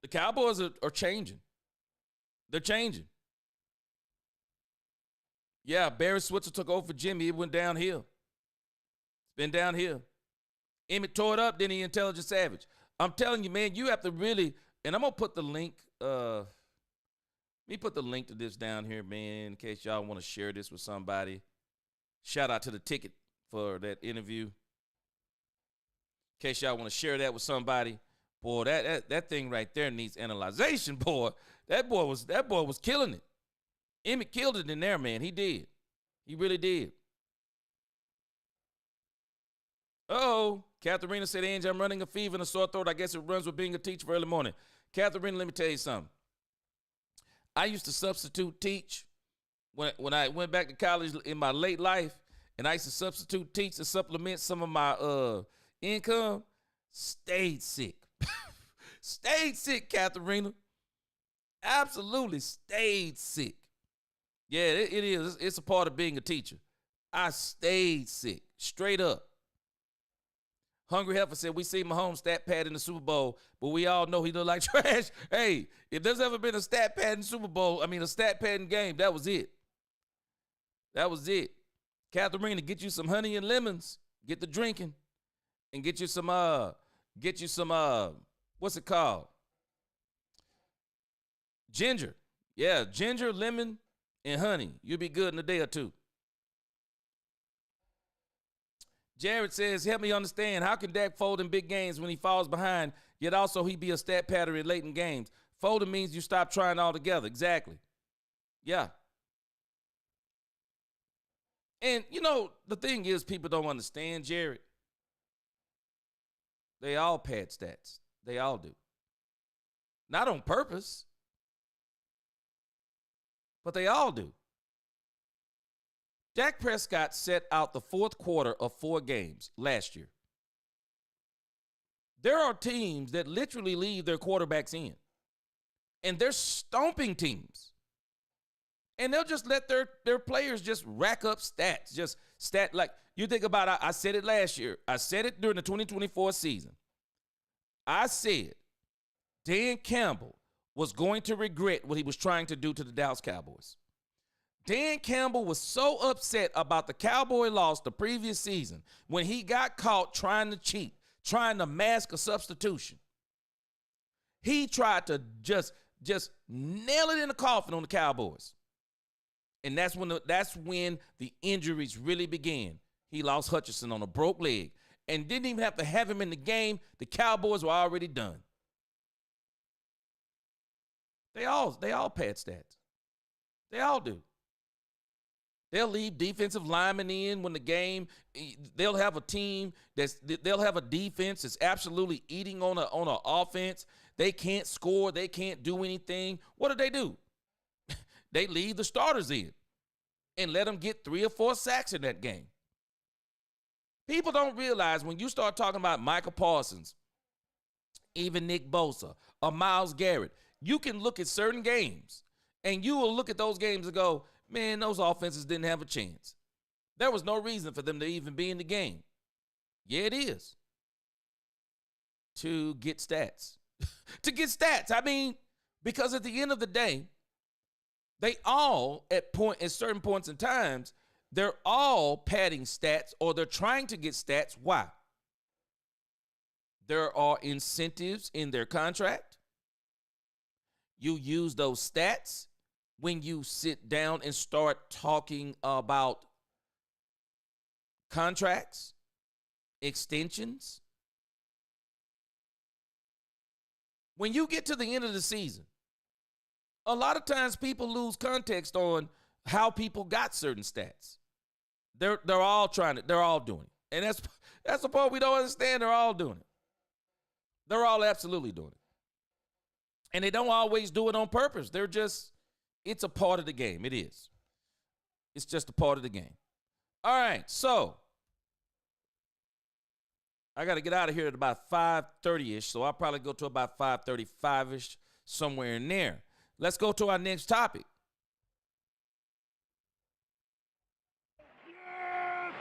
the Cowboys are changing. They're changing. Yeah, Barry Switzer took over for Jimmy. It went downhill. It's been downhill. Emmitt tore it up, then he Intelligent Savage. I'm telling you, man, you have to really, and I'm going to put the link, let me put the link to this down here, man, in case y'all want to share this with somebody. Shout out to the ticket for that interview. In case y'all want to share that with somebody. Boy, that thing right there needs analyzation, boy. That boy was killing it. Emmitt killed it in there, man. He did. He really did. Uh-oh. Katharina said, Angie, I'm running a fever and a sore throat. I guess it runs with being a teacher for early morning. Katharina, let me tell you something. I used to substitute teach when I went back to college in my late life, and I used to substitute teach to supplement some of my income. Stayed sick. Stayed sick, Katharina. Absolutely stayed sick. Yeah, it is. It's a part of being a teacher. I stayed sick, straight up. Hungry Heifer said, we see Mahomes stat pad in the Super Bowl, but we all know he looked like trash. Hey, if there's ever been a stat pad in Super Bowl, a stat pad in game, that was it. That was it. Katharina, get you some honey and lemons. Get the drinking. And get you some, what's it called? Ginger. Yeah, ginger, lemon, and honey. You'll be good in a day or two. Jared says, help me understand, how can Dak fold in big games when he falls behind, yet also he be a stat pattern in late in games? Folding means you stop trying altogether. Exactly. Yeah. And, the thing is, people don't understand, Jared. They all pad stats. They all do. Not on purpose, but they all do. Dak Prescott set out the fourth quarter of 4 games last year. There are teams that literally leave their quarterbacks in, and they're stomping teams. And they'll just let their players just rack up stats. Just like you think about, I said it last year. I said it during the 2024 season. I said Dan Campbell was going to regret what he was trying to do to the Dallas Cowboys. Dan Campbell was so upset about the Cowboy loss the previous season when he got caught trying to cheat, trying to mask a substitution. He tried to just nail it in the coffin on the Cowboys. And that's when the injuries really began. He lost Hutchinson on a broke leg and didn't even have to have him in the game. The Cowboys were already done. They all pad stats. They all do. They'll leave defensive linemen in when the game. They'll have a team they'll have a defense that's absolutely eating on an offense. They can't score. They can't do anything. What do? They leave the starters in and let them get 3 or 4 sacks in that game. People don't realize when you start talking about Micah Parsons, even Nick Bosa, or Myles Garrett, you can look at certain games and you will look at those games and go, man, those offenses didn't have a chance. There was no reason for them to even be in the game. Yeah, it is. To get stats. To get stats. Because at the end of the day, they all, at certain points in times, they're all padding stats or they're trying to get stats. Why? There are incentives in their contract. You use those stats when you sit down and start talking about contracts, extensions. When you get to the end of the season, a lot of times people lose context on how people got certain stats. They're all doing it. And that's the part we don't understand. They're all doing it. They're all absolutely doing it. And they don't always do it on purpose. It's a part of the game. It is. It's just a part of the game. All right, so I got to get out of here at about 5:30-ish, so I'll probably go to about 5:35-ish, somewhere in there. Let's go to our next topic. Yes!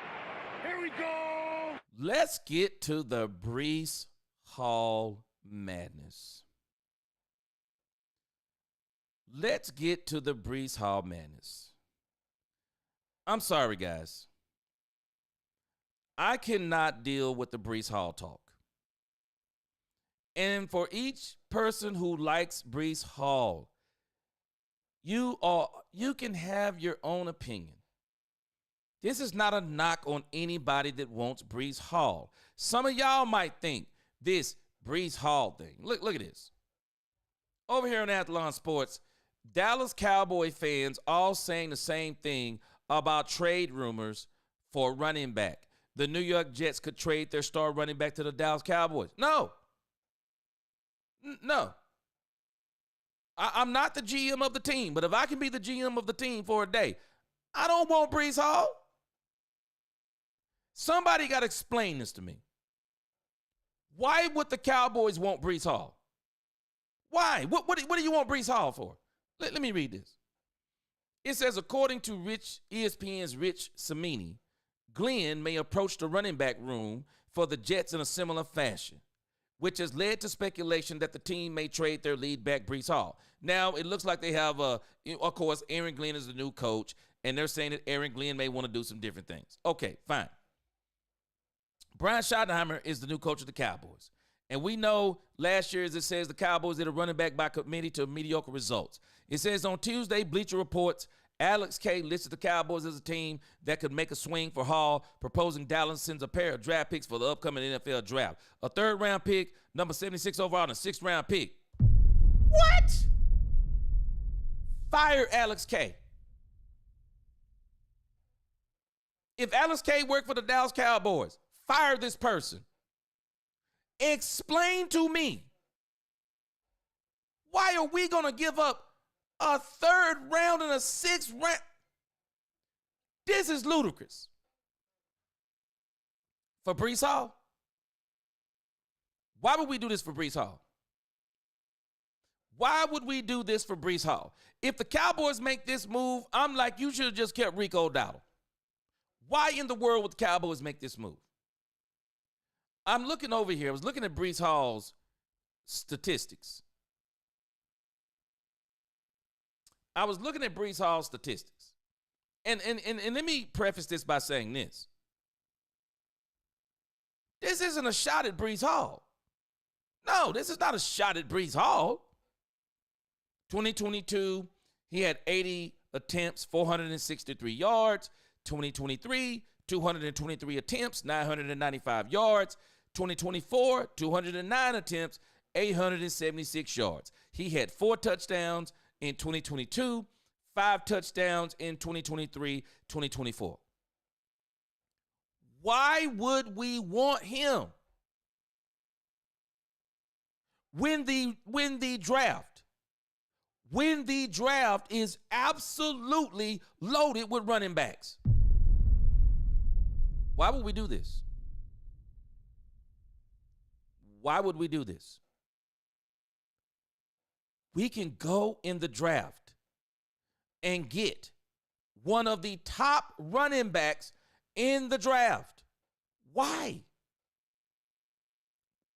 Here we go! Let's get to the Breece Hall madness. Let's get to the Breece Hall madness. I'm sorry, guys. I cannot deal with the Breece Hall talk. And for each person who likes Breece Hall, you can have your own opinion. This is not a knock on anybody that wants Breece Hall. Some of y'all might think this Breece Hall thing. Look at this. Over here on Athlon Sports, Dallas Cowboy fans all saying the same thing about trade rumors for running back. The New York Jets could trade their star running back to the Dallas Cowboys. No. I'm not the GM of the team, but if I can be the GM of the team for a day, I don't want Breece Hall. Somebody got to explain this to me. Why would the Cowboys want Breece Hall? Why? What do you want Breece Hall for? Let me read this. It says, according to ESPN's Rich Cimini, Glenn may approach the running back room for the Jets in a similar fashion, which has led to speculation that the team may trade their lead back Breece Hall. Now, it looks like they have, of course, Aaron Glenn is the new coach, and they're saying that Aaron Glenn may want to do some different things. Okay, fine. Brian Schottenheimer is the new coach of the Cowboys. And we know last year, as it says, the Cowboys did a running back by committee to mediocre results. It says on Tuesday, Bleacher Reports, Alex K listed the Cowboys as a team that could make a swing for Hall, proposing Dallas sends a pair of draft picks for the upcoming NFL draft. A third-round pick, number 76 overall, and a sixth-round pick. What? Fire Alex K. If Alex K worked for the Dallas Cowboys, fire this person. Explain to me, why are we going to give up a third round and a sixth round? This is ludicrous. For Breece Hall? Why would we do this for Breece Hall? Why would we do this for Breece Hall? If the Cowboys make this move, I'm like, you should have just kept Rico Dowdle. Why in the world would the Cowboys make this move? I'm looking over here. I was looking at Breece Hall's statistics. And let me preface this by saying this. This isn't a shot at Breece Hall. No, this is not a shot at Breece Hall. 2022, he had 80 attempts, 463 yards. 2023, 223 attempts, 995 yards. 2024, 209 attempts, 876 yards. He had 4 touchdowns in 2022, 5 touchdowns in 2023, 2024. Why would we want him when the draft is absolutely loaded with running backs? Why would we do this? Why would we do this? We can go in the draft and get one of the top running backs in the draft. Why?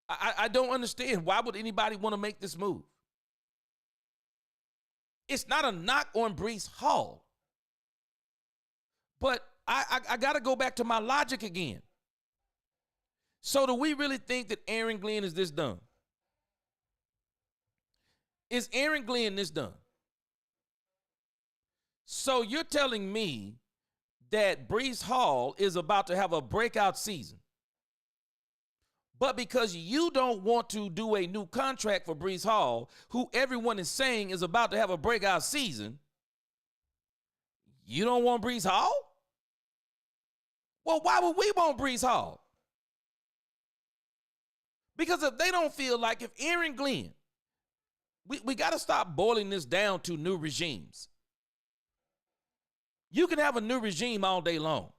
I don't understand. Why would anybody want to make this move? It's not a knock on Breece Hall. But I got to go back to my logic again. So do we really think that Aaron Glenn is this done? Is Aaron Glenn this done? So you're telling me that Breece Hall is about to have a breakout season, but because you don't want to do a new contract for Breece Hall, who everyone is saying is about to have a breakout season, you don't want Breece Hall? Well, why would we want Breece Hall? Because if they don't feel like, if Aaron Glenn, we got to stop boiling this down to new regimes. You can have a new regime all day long.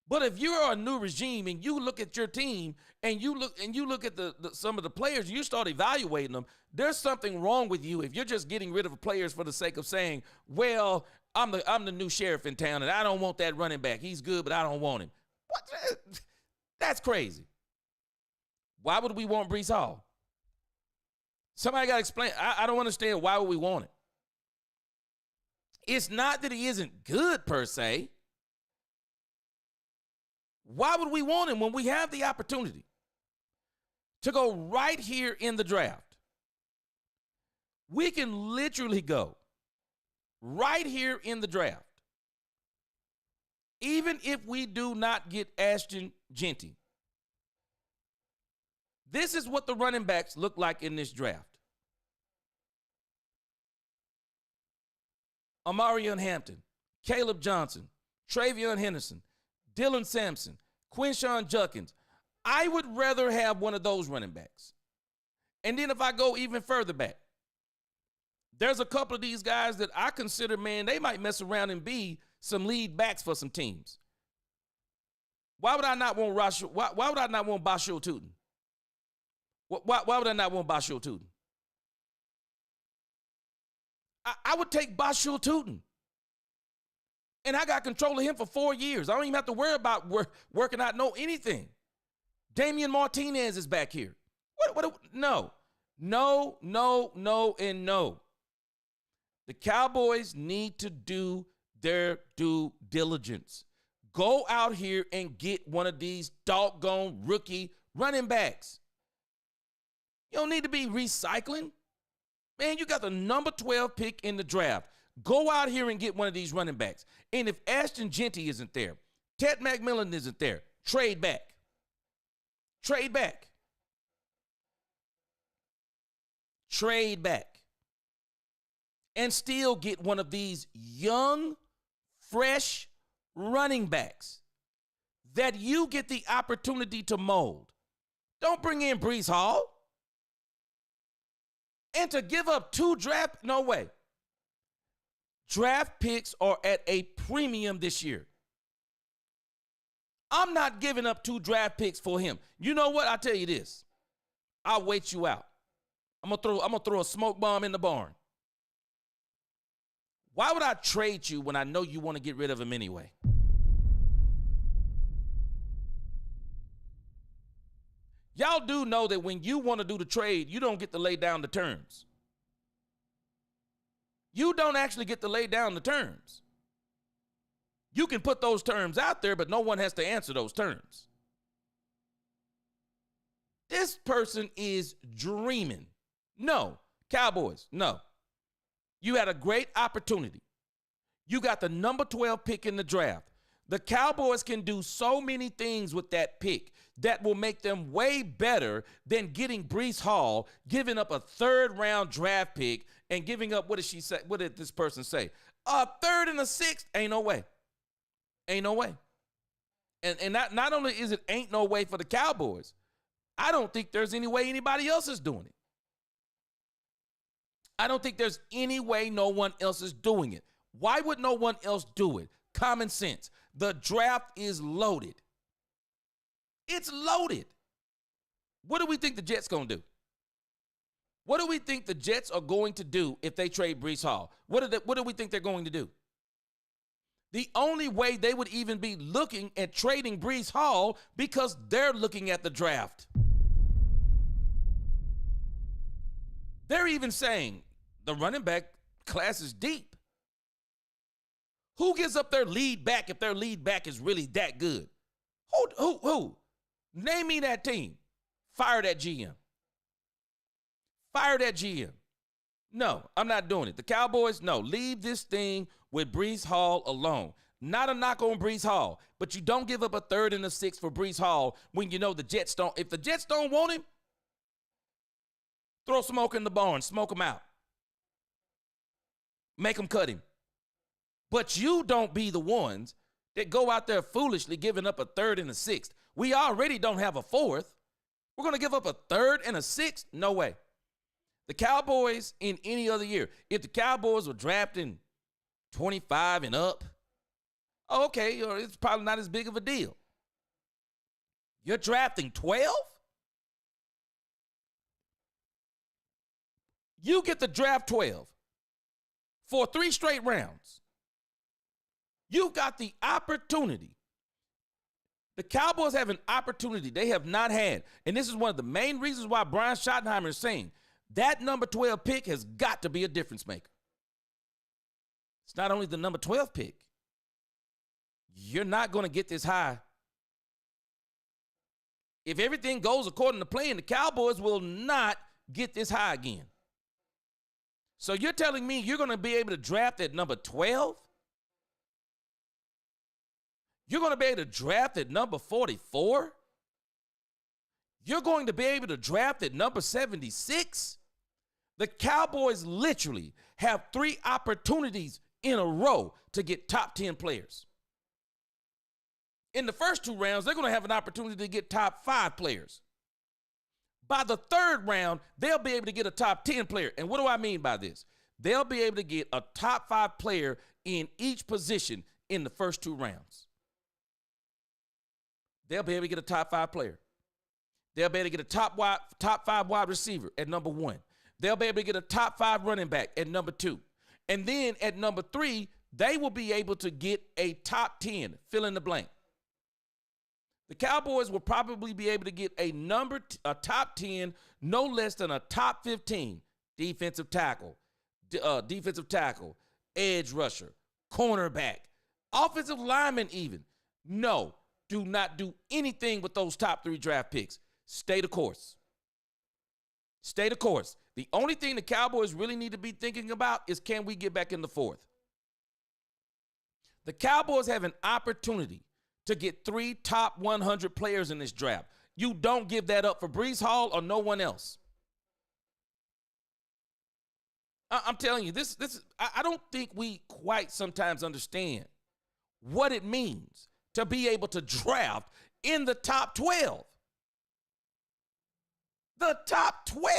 But if you're a new regime and you look at your team and you look at some of the players, you start evaluating them, there's something wrong with you if you're just getting rid of players for the sake of saying, well, I'm the new sheriff in town and I don't want that running back. He's good, but I don't want him. What? That's crazy. Why would we want Breece Hall? Somebody got to explain. I don't understand, why would we want it? It's not that he isn't good per se. Why would we want him when we have the opportunity to go right here in the draft? We can literally go right here in the draft. Even if we do not get Ashton Jeanty. This is what the running backs look like in this draft. Amarion Hampton, Caleb Johnson, Travion Henderson, Dylan Sampson, Quinshon Judkins. I would rather have one of those running backs. And then if I go even further back, there's a couple of these guys that I consider, man, they might mess around and be some lead backs for some teams. Why would I not want why would I not want Bashul Tootin? Why would I not want Bashul Tootin? I would take Bashul Tootin. And I got control of him for 4 years. I don't even have to worry about working out anything. Damian Martinez is back here. No, and no. The Cowboys need to do their due diligence. Go out here and get one of these doggone rookie running backs. You don't need to be recycling. Man, you got the number 12 pick in the draft. Go out here and get one of these running backs. And if Ashton Jeanty isn't there, Ted McMillan isn't there, trade back. Trade back. Trade back. And still get one of these young, fresh running backs that you get the opportunity to mold. Don't bring in Breece Hall. And to give up 2 draft, no way. Draft picks are at a premium this year. I'm not giving up 2 draft picks for him. You know what? I'll tell you this. I'll wait you out. I'm gonna throw a smoke bomb in the barn. Why would I trade you when I know you want to get rid of him anyway? Y'all do know that when you want to do the trade, you don't get to lay down the terms. You don't actually get to lay down the terms. You can put those terms out there, but no one has to answer those terms. This person is dreaming. No, Cowboys, no. You had a great opportunity. You got the number 12 pick in the draft. The Cowboys can do so many things with that pick that will make them way better than getting Breece Hall, giving up a 3rd-round draft pick, and giving up, what did she say? What did this person say? A 3rd and a 6th? Ain't no way. Ain't no way. And not only is it ain't no way for the Cowboys, I don't think there's any way anybody else is doing it. I don't think there's any way no one else is doing it. Why would no one else do it? Common sense. The draft is loaded. It's loaded. What do we think the Jets going to do? What do we think the Jets are going to do if they trade Breece Hall? What do we think they're going to do? The only way they would even be looking at trading Breece Hall because they're looking at the draft. They're even saying the running back class is deep. Who gives up their lead back if their lead back is really that good? Who? Name me that team. Fire that GM. Fire that GM. No, I'm not doing it. The Cowboys, no. Leave this thing with Breece Hall alone. Not a knock on Breece Hall, but you don't give up a 3rd and a 6th for Breece Hall when you know the Jets don't. If the Jets don't want him, throw smoke in the barn. Smoke him out. Make them cut him. But you don't be the ones that go out there foolishly giving up a 3rd and a 6th. We already don't have a 4th. We're going to give up a 3rd and a 6th? No way. The Cowboys in any other year, if the Cowboys were drafting 25 and up, okay, it's probably not as big of a deal. You're drafting 12? You get the draft 12 for 3 straight rounds. You've got the opportunity. The Cowboys have an opportunity they have not had. And this is one of the main reasons why Brian Schottenheimer is saying that number 12 pick has got to be a difference maker. It's not only the number 12 pick. You're not going to get this high. If everything goes according to plan, the Cowboys will not get this high again. So you're telling me you're going to be able to draft at number 12? You're going to be able to draft at number 44? You're going to be able to draft at number 76? The Cowboys literally have 3 opportunities in a row to get top 10 players. In the first 2 rounds, they're going to have an opportunity to get top 5 players. By the 3rd round, they'll be able to get a top 10 player. And what do I mean by this? They'll be able to get a top 5 player in each position in the first 2 rounds. They'll be able to get a top 5 player. They'll be able to get a top 5 wide receiver at number 1. They'll be able to get a top 5 running back at number 2. And then at number 3, they will be able to get a top 10, fill in the blank. The Cowboys will probably be able to get a top 10, no less than a top 15 defensive tackle, edge rusher, cornerback, offensive lineman even. No, do not do anything with those top 3 draft picks. Stay the course. Stay the course. The only thing the Cowboys really need to be thinking about is, can we get back in the 4th? The Cowboys have an opportunity to get 3 top 100 players in this draft. You don't give that up for Breece Hall or no one else. I'm telling you, I don't think we quite sometimes understand what it means to be able to draft in the top 12. The top 12?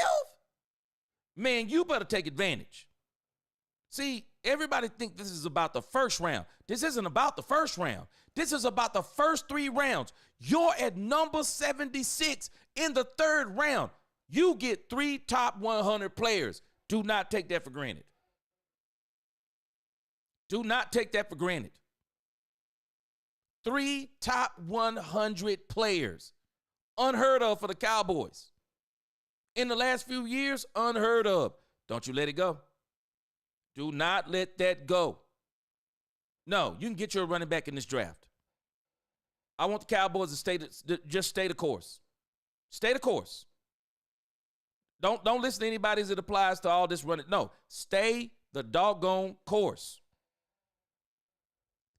Man, you better take advantage. See, everybody think this is about the first round. This isn't about the first round. This is about the first 3 rounds. You're at number 76 in the 3rd round. You get 3 top 100 players. Do not take that for granted. Do not take that for granted. 3 top 100 players. Unheard of for the Cowboys. In the last few years, unheard of. Don't you let it go. Do not let that go. No, you can get your running back in this draft. I want the Cowboys to just stay the course. Stay the course. Don't listen to anybody as it applies to all this running. No, stay the doggone course.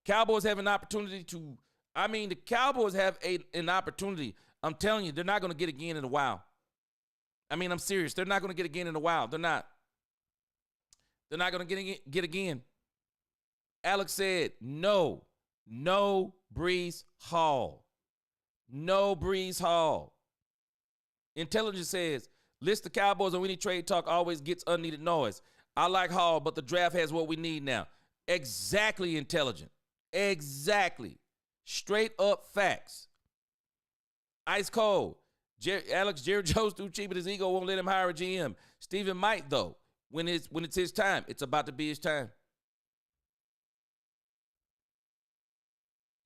Cowboys have an opportunity the Cowboys have an opportunity. I'm telling you, they're not going to get again in a while. I'm serious. They're not going to get again in a while. They're not. They're not going to get again. Alex said, no Breece Hall. No Breece Hall. Intelligence says, list the Cowboys on any trade talk always gets unneeded noise. I like Hall, but the draft has what we need now. Exactly, Intelligent. Exactly. Straight up facts. Ice cold. Jerry Jones too cheap, but his ego won't let him hire a GM. Steven might, though, when it's his time. It's about to be his time.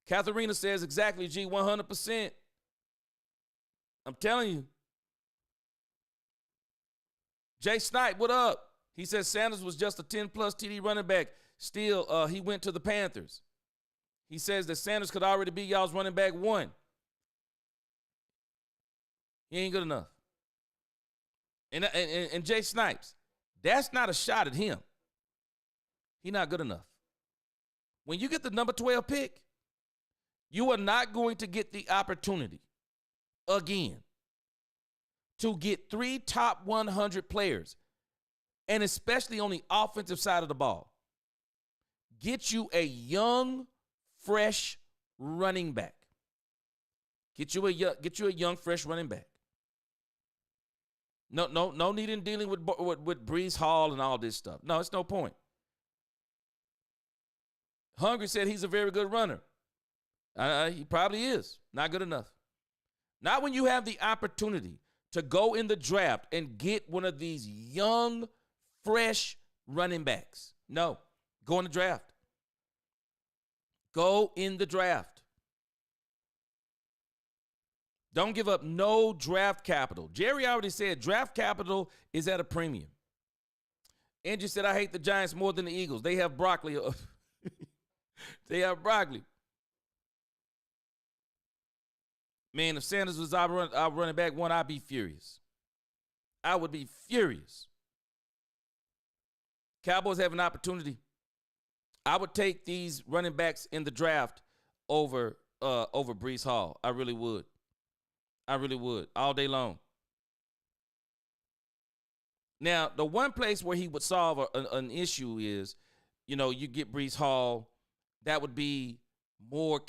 Katharina says exactly, G, 100%. I'm telling you. Jay Snipe, what up? He says Sanders was just a 10-plus TD running back. Still, he went to the Panthers. He says that Sanders could already be y'all's running back 1. He ain't good enough. And Jay Snipes, that's not a shot at him. He's not good enough. When you get the number 12 pick, you are not going to get the opportunity again to get 3 top 100 players, and especially on the offensive side of the ball. Get you a young, fresh running back. Get you a young, fresh running back. No need in dealing with Breece Hall and all this stuff. No, it's no point. Hungry said he's a very good runner. He probably is. Not good enough. Not when you have the opportunity to go in the draft and get one of these young, fresh running backs. No, go in the draft. Go in the draft. Don't give up no draft capital. Jerry already said draft capital is at a premium. Angie said, I hate the Giants more than the Eagles. They have broccoli. They have broccoli. Man, if Sanders was our running back 1, I'd be furious. I would be furious. Cowboys have an opportunity. I would take these running backs in the draft over Breece Hall. I really would. I really would, all day long. Now, the one place where he would solve an issue is, you get Breece Hall. That would be more.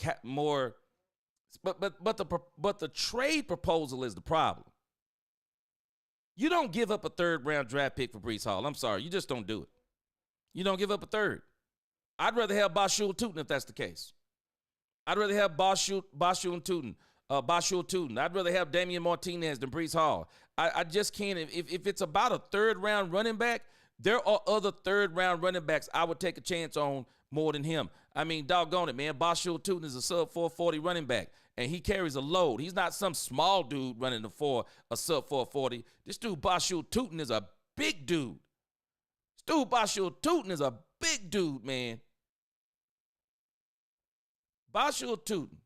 But the trade proposal is the problem. You don't give up a 3rd round draft pick for Breece Hall. I'm sorry, you just don't do it. You don't give up a 3rd. I'd rather have Bashul Tootin if that's the case. I'd rather have Bashul Tootin. I'd rather have Damian Martinez than Breece Hall. I just can't. If it's about a 3rd round running back, there are other 3rd round running backs I would take a chance on more than him. I mean, doggone it, man. Bashul Tootin is a sub 440 running back, and he carries a load. He's not some small dude running a sub 440. This dude, Bashul Tootin, is a big dude. This dude, Bashul Tootin, is a big dude, man. Bashul Tootin.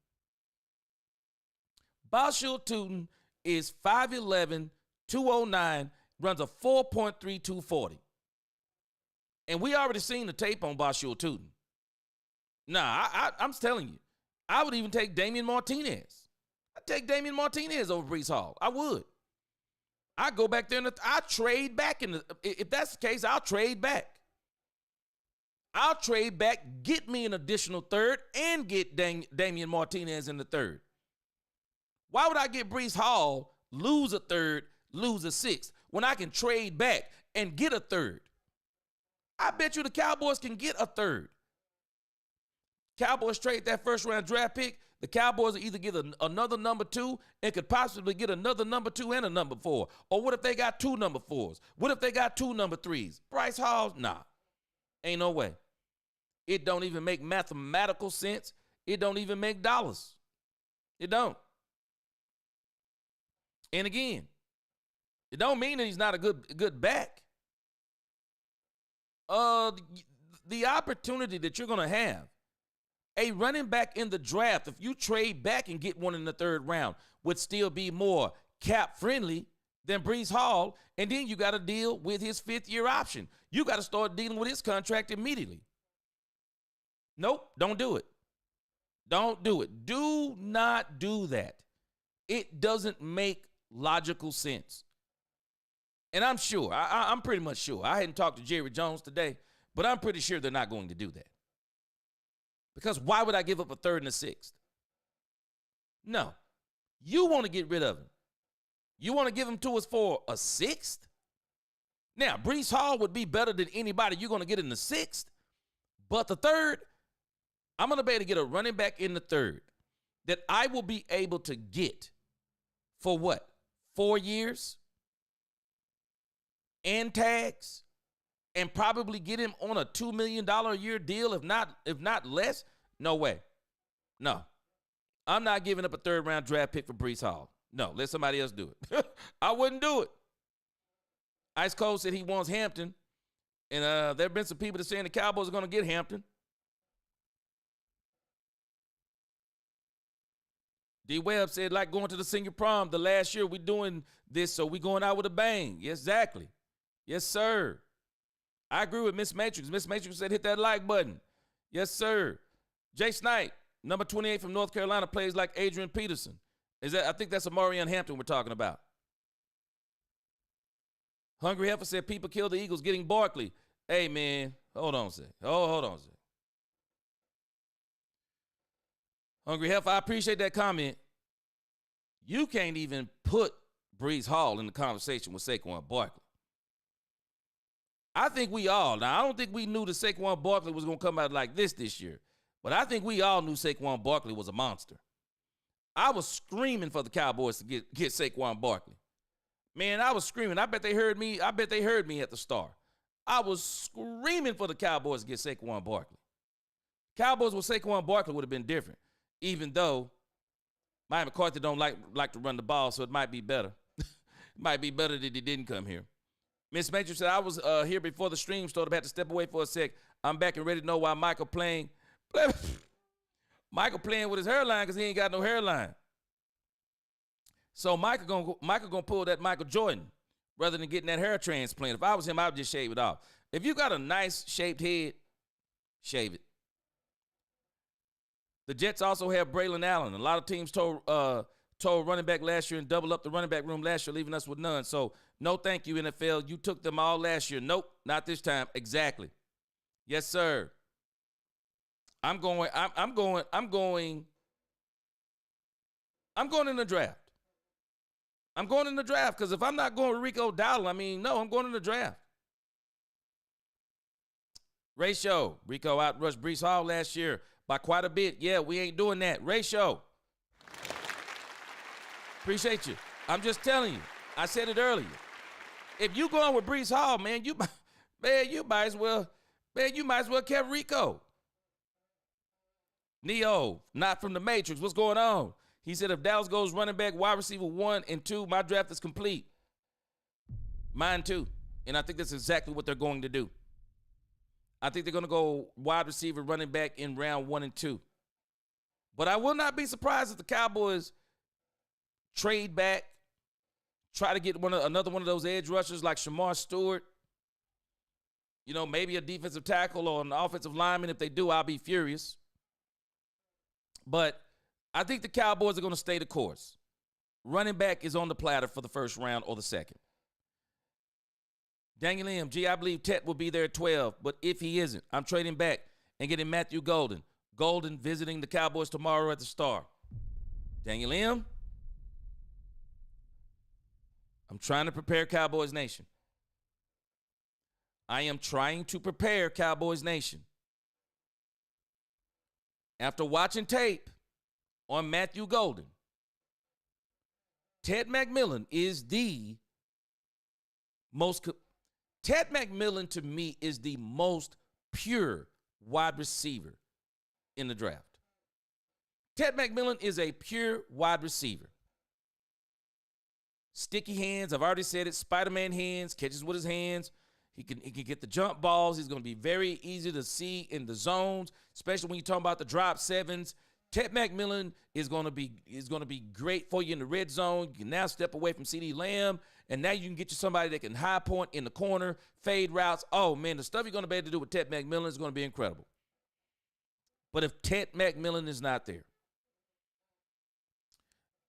Bashul Tootin is 5'11", 209, runs a 4.32 40. And we already seen the tape on Bashul Tootin. Nah, I'm telling you, I would even take Damian Martinez. I'd take Damian Martinez over Breece Hall. I would. I'd go back there and I'd trade back. If that's the case, I'll trade back. I'll trade back, get me an additional third, and get Damian Martinez in the third. Why would I get Breece Hall, lose a third, lose a sixth, when I can trade back and get a third? I bet you the Cowboys can get a third. Cowboys trade that first-round draft pick. The Cowboys will either get another number 2 and could possibly get another number 2 and a number 4. Or what if they got 2 number 4s? What if they got 2 number 3s? Bryce Hall? Nah. Ain't no way. It don't even make mathematical sense. It don't even make dollars. It don't. And again, it don't mean that he's not a good back. The opportunity that you're going to have, a running back in the draft, if you trade back and get one in the third round, would still be more cap friendly than Breece Hall. And then you got to deal with his 5th-year option. You got to start dealing with his contract immediately. Nope, don't do it. Don't do it. Do not do that. It doesn't make logical sense. And I'm sure, I'm pretty much sure. I hadn't talked to Jerry Jones today, but I'm pretty sure they're not going to do that. Because why would I give up a 3rd and a 6th? No. You want to get rid of him. You want to give him to us for a 6th? Now, Breece Hall would be better than anybody you're going to get in the 6th. But the 3rd, I'm going to be able to get a running back in the 3rd that I will be able to get for what? 4 years? And tags? And probably get him on a $2 million a year deal, if not less? No way. No. I'm not giving up a 3rd-round draft pick for Breece Hall. No, let somebody else do it. I wouldn't do it. Ice Cold said he wants Hampton. And there have been some people that saying the Cowboys are going to get Hampton. D. Webb said, like going to the senior prom, the last year we doing this, so we going out with a bang. Yes, exactly. Yes, sir. I agree with Miss Matrix. Miss Matrix said hit that like button. Yes, sir. Jay Snipe, number 28 from North Carolina, plays like Adrian Peterson. I think that's Amarian Hampton we're talking about. Hungry Heifer said people kill the Eagles getting Barkley. Hey, man, hold on a second. Hold on a second. Hungry Heifer, I appreciate that comment. You can't even put Breece Hall in the conversation with Saquon Barkley. I think we all, now I don't think we knew that Saquon Barkley was going to come out like this year, but I think we all knew Saquon Barkley was a monster. I was screaming for the Cowboys to get Saquon Barkley. Man, I was screaming. I bet they heard me. I bet they heard me at the Star. I was screaming for the Cowboys to get Saquon Barkley. Cowboys with Saquon Barkley would have been different, even though Mike McCarthy don't like to run the ball, so it might be better. It might be better that he didn't come here. Miss Matrix said, I was here before the stream started. I had to step away for a sec. I'm back and ready to know why Michael playing with his hairline because he ain't got no hairline. So Michael gonna pull that Michael Jordan rather than getting that hair transplant. If I was him, I would just shave it off. If you got a nice shaped head, shave it. The Jets also have Braylon Allen. A lot of teams told running back last year and double up the running back room last year, leaving us with none. So no thank you, NFL. You took them all last year. Nope, not this time. Exactly. Yes, sir. I'm going in the draft. I'm going in the draft because if I'm not going with Rico Dowdle, no, I'm going in the draft. Ratio. Rico outrushed Breece Hall last year by quite a bit. Yeah, we ain't doing that. Ratio. Appreciate you. I'm just telling you. I said it earlier. If you going with Breece Hall, you might as well kept Rico. Neo, not from the Matrix. What's going on? He said, if Dallas goes running back, wide receiver 1 and 2, my draft is complete. Mine too. And I think that's exactly what they're going to do. I think they're going to go wide receiver, running back in round 1 and 2. But I will not be surprised if the Cowboys trade back, try to get another one of those edge rushers like Shamar Stewart. You know, maybe a defensive tackle or an offensive lineman. If they do, I'll be furious. But I think the Cowboys are going to stay the course. Running back is on the platter for the first round or the second. Daniel M. I believe Tet will be there at 12, but if he isn't, I'm trading back and getting Matthew Golden. Golden visiting the Cowboys tomorrow at the Star. Daniel M. I'm trying to prepare Cowboys Nation. I am trying to prepare Cowboys Nation. After watching tape on Matthew Golden, Ted McMillan is the most... Ted McMillan, to me, is the most pure wide receiver in the draft. Ted McMillan is a pure wide receiver. Sticky hands, I've already said it, Spider-Man hands, catches with his hands. He can get the jump balls. He's going to be very easy to see in the zones, especially when you're talking about the drop sevens. Ted McMillan is going to be great for you in the red zone. You can now step away from CeeDee Lamb, and now you can get you somebody that can high point in the corner, fade routes. Oh, man, the stuff you're going to be able to do with Ted McMillan is going to be incredible. But if Ted McMillan is not there,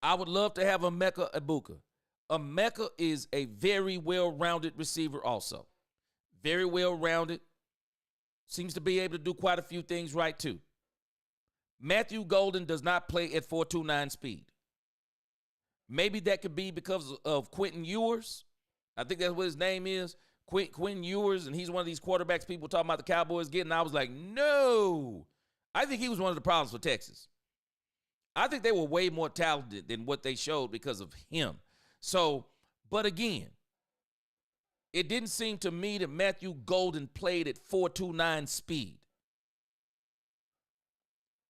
I would love to have Emeka Egbuka. Emeka is a very well-rounded receiver also. Very well-rounded. Seems to be able to do quite a few things right, too. Matthew Golden does not play at 4.29 speed. Maybe that could be because of Quentin Ewers. I think that's what his name is. Quentin Ewers, and he's one of these quarterbacks people talking about the Cowboys getting. I was like, no. I think he was one of the problems for Texas. I think they were way more talented than what they showed because of him. So, but again, it didn't seem to me that Matthew Golden played at 4.29 speed.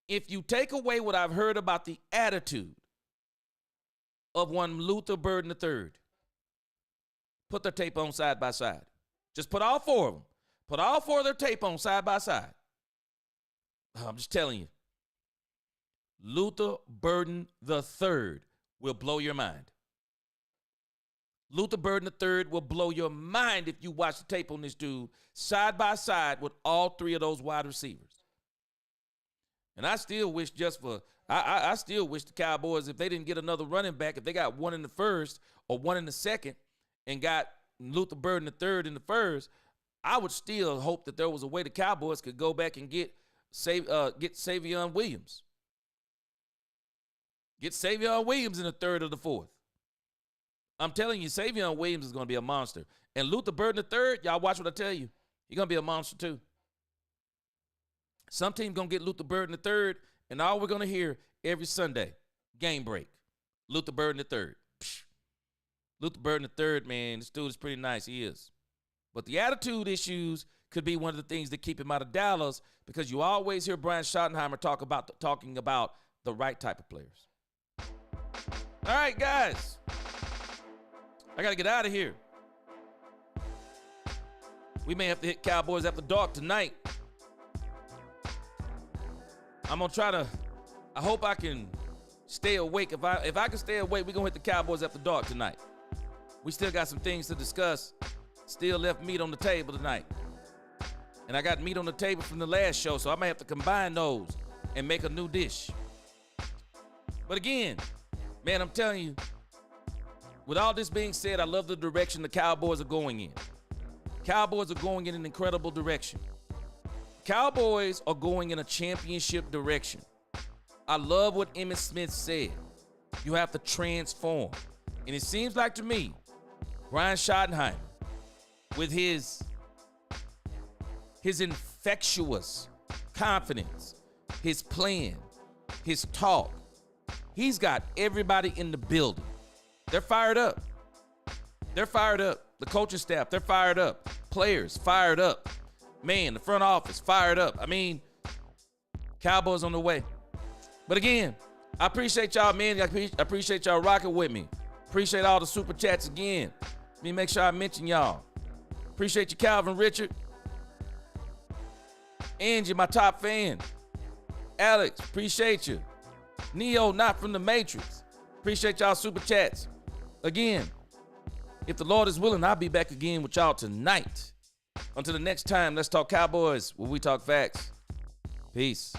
If you take away what I've heard about the attitude of one Luther Burden III, put their tape on side by side. Just put all 4 of them. Put all 4 of their tape on side by side. I'm just telling you. Luther Burden III will blow your mind. Luther Burden III will blow your mind if you watch the tape on this dude side by side with all 3 of those wide receivers. And I still wish I still wish the Cowboys, if they didn't get another running back, if they got 1 in the first or 1 in the second and got Luther Burden III in the first, I would still hope that there was a way the Cowboys could go back and get Savion Williams. Get Savion Williams in the 3rd or the 4th. I'm telling you, Savion Williams is going to be a monster. And Luther Burden III, y'all watch what I tell you. He's going to be a monster too. Some team's going to get Luther Burden III, and all we're going to hear every Sunday, game break, Luther Burden III. Psh. Luther Burden III, man, this dude is pretty nice. He is. But the attitude issues could be one of the things that keep him out of Dallas, because you always hear Brian Schottenheimer talking about the right type of players. All right, guys. I got to get out of here. We may have to hit Cowboys After Dark tonight. I'm going to try to, I hope I can stay awake. If I can stay awake, we're going to hit the Cowboys After Dark tonight. We still got some things to discuss. Still left meat on the table tonight. And I got meat on the table from the last show, so I may have to combine those and make a new dish. But again, man, I'm telling you, with all this being said, I love the direction the Cowboys are going in. Cowboys are going in an incredible direction. Cowboys are going in a championship direction. I love what Emmitt Smith said. You have to transform. And it seems like to me, Brian Schottenheimer, with his infectious confidence, his plan, his talk, he's got everybody in the building. They're fired up. They're fired up. The coaching staff, they're fired up. Players, fired up. Man, the front office, fired up. I mean, Cowboys on the way. But again, I appreciate y'all, man. I appreciate y'all rocking with me. Appreciate all the super chats again. Let me make sure I mention y'all. Appreciate you, Calvin Richard. Angie, my top fan. Alex, appreciate you. Neo, not from the Matrix. Appreciate y'all super chats. Again, if the Lord is willing, I'll be back again with y'all tonight. Until the next time, let's talk Cowboys, where we talk facts. Peace.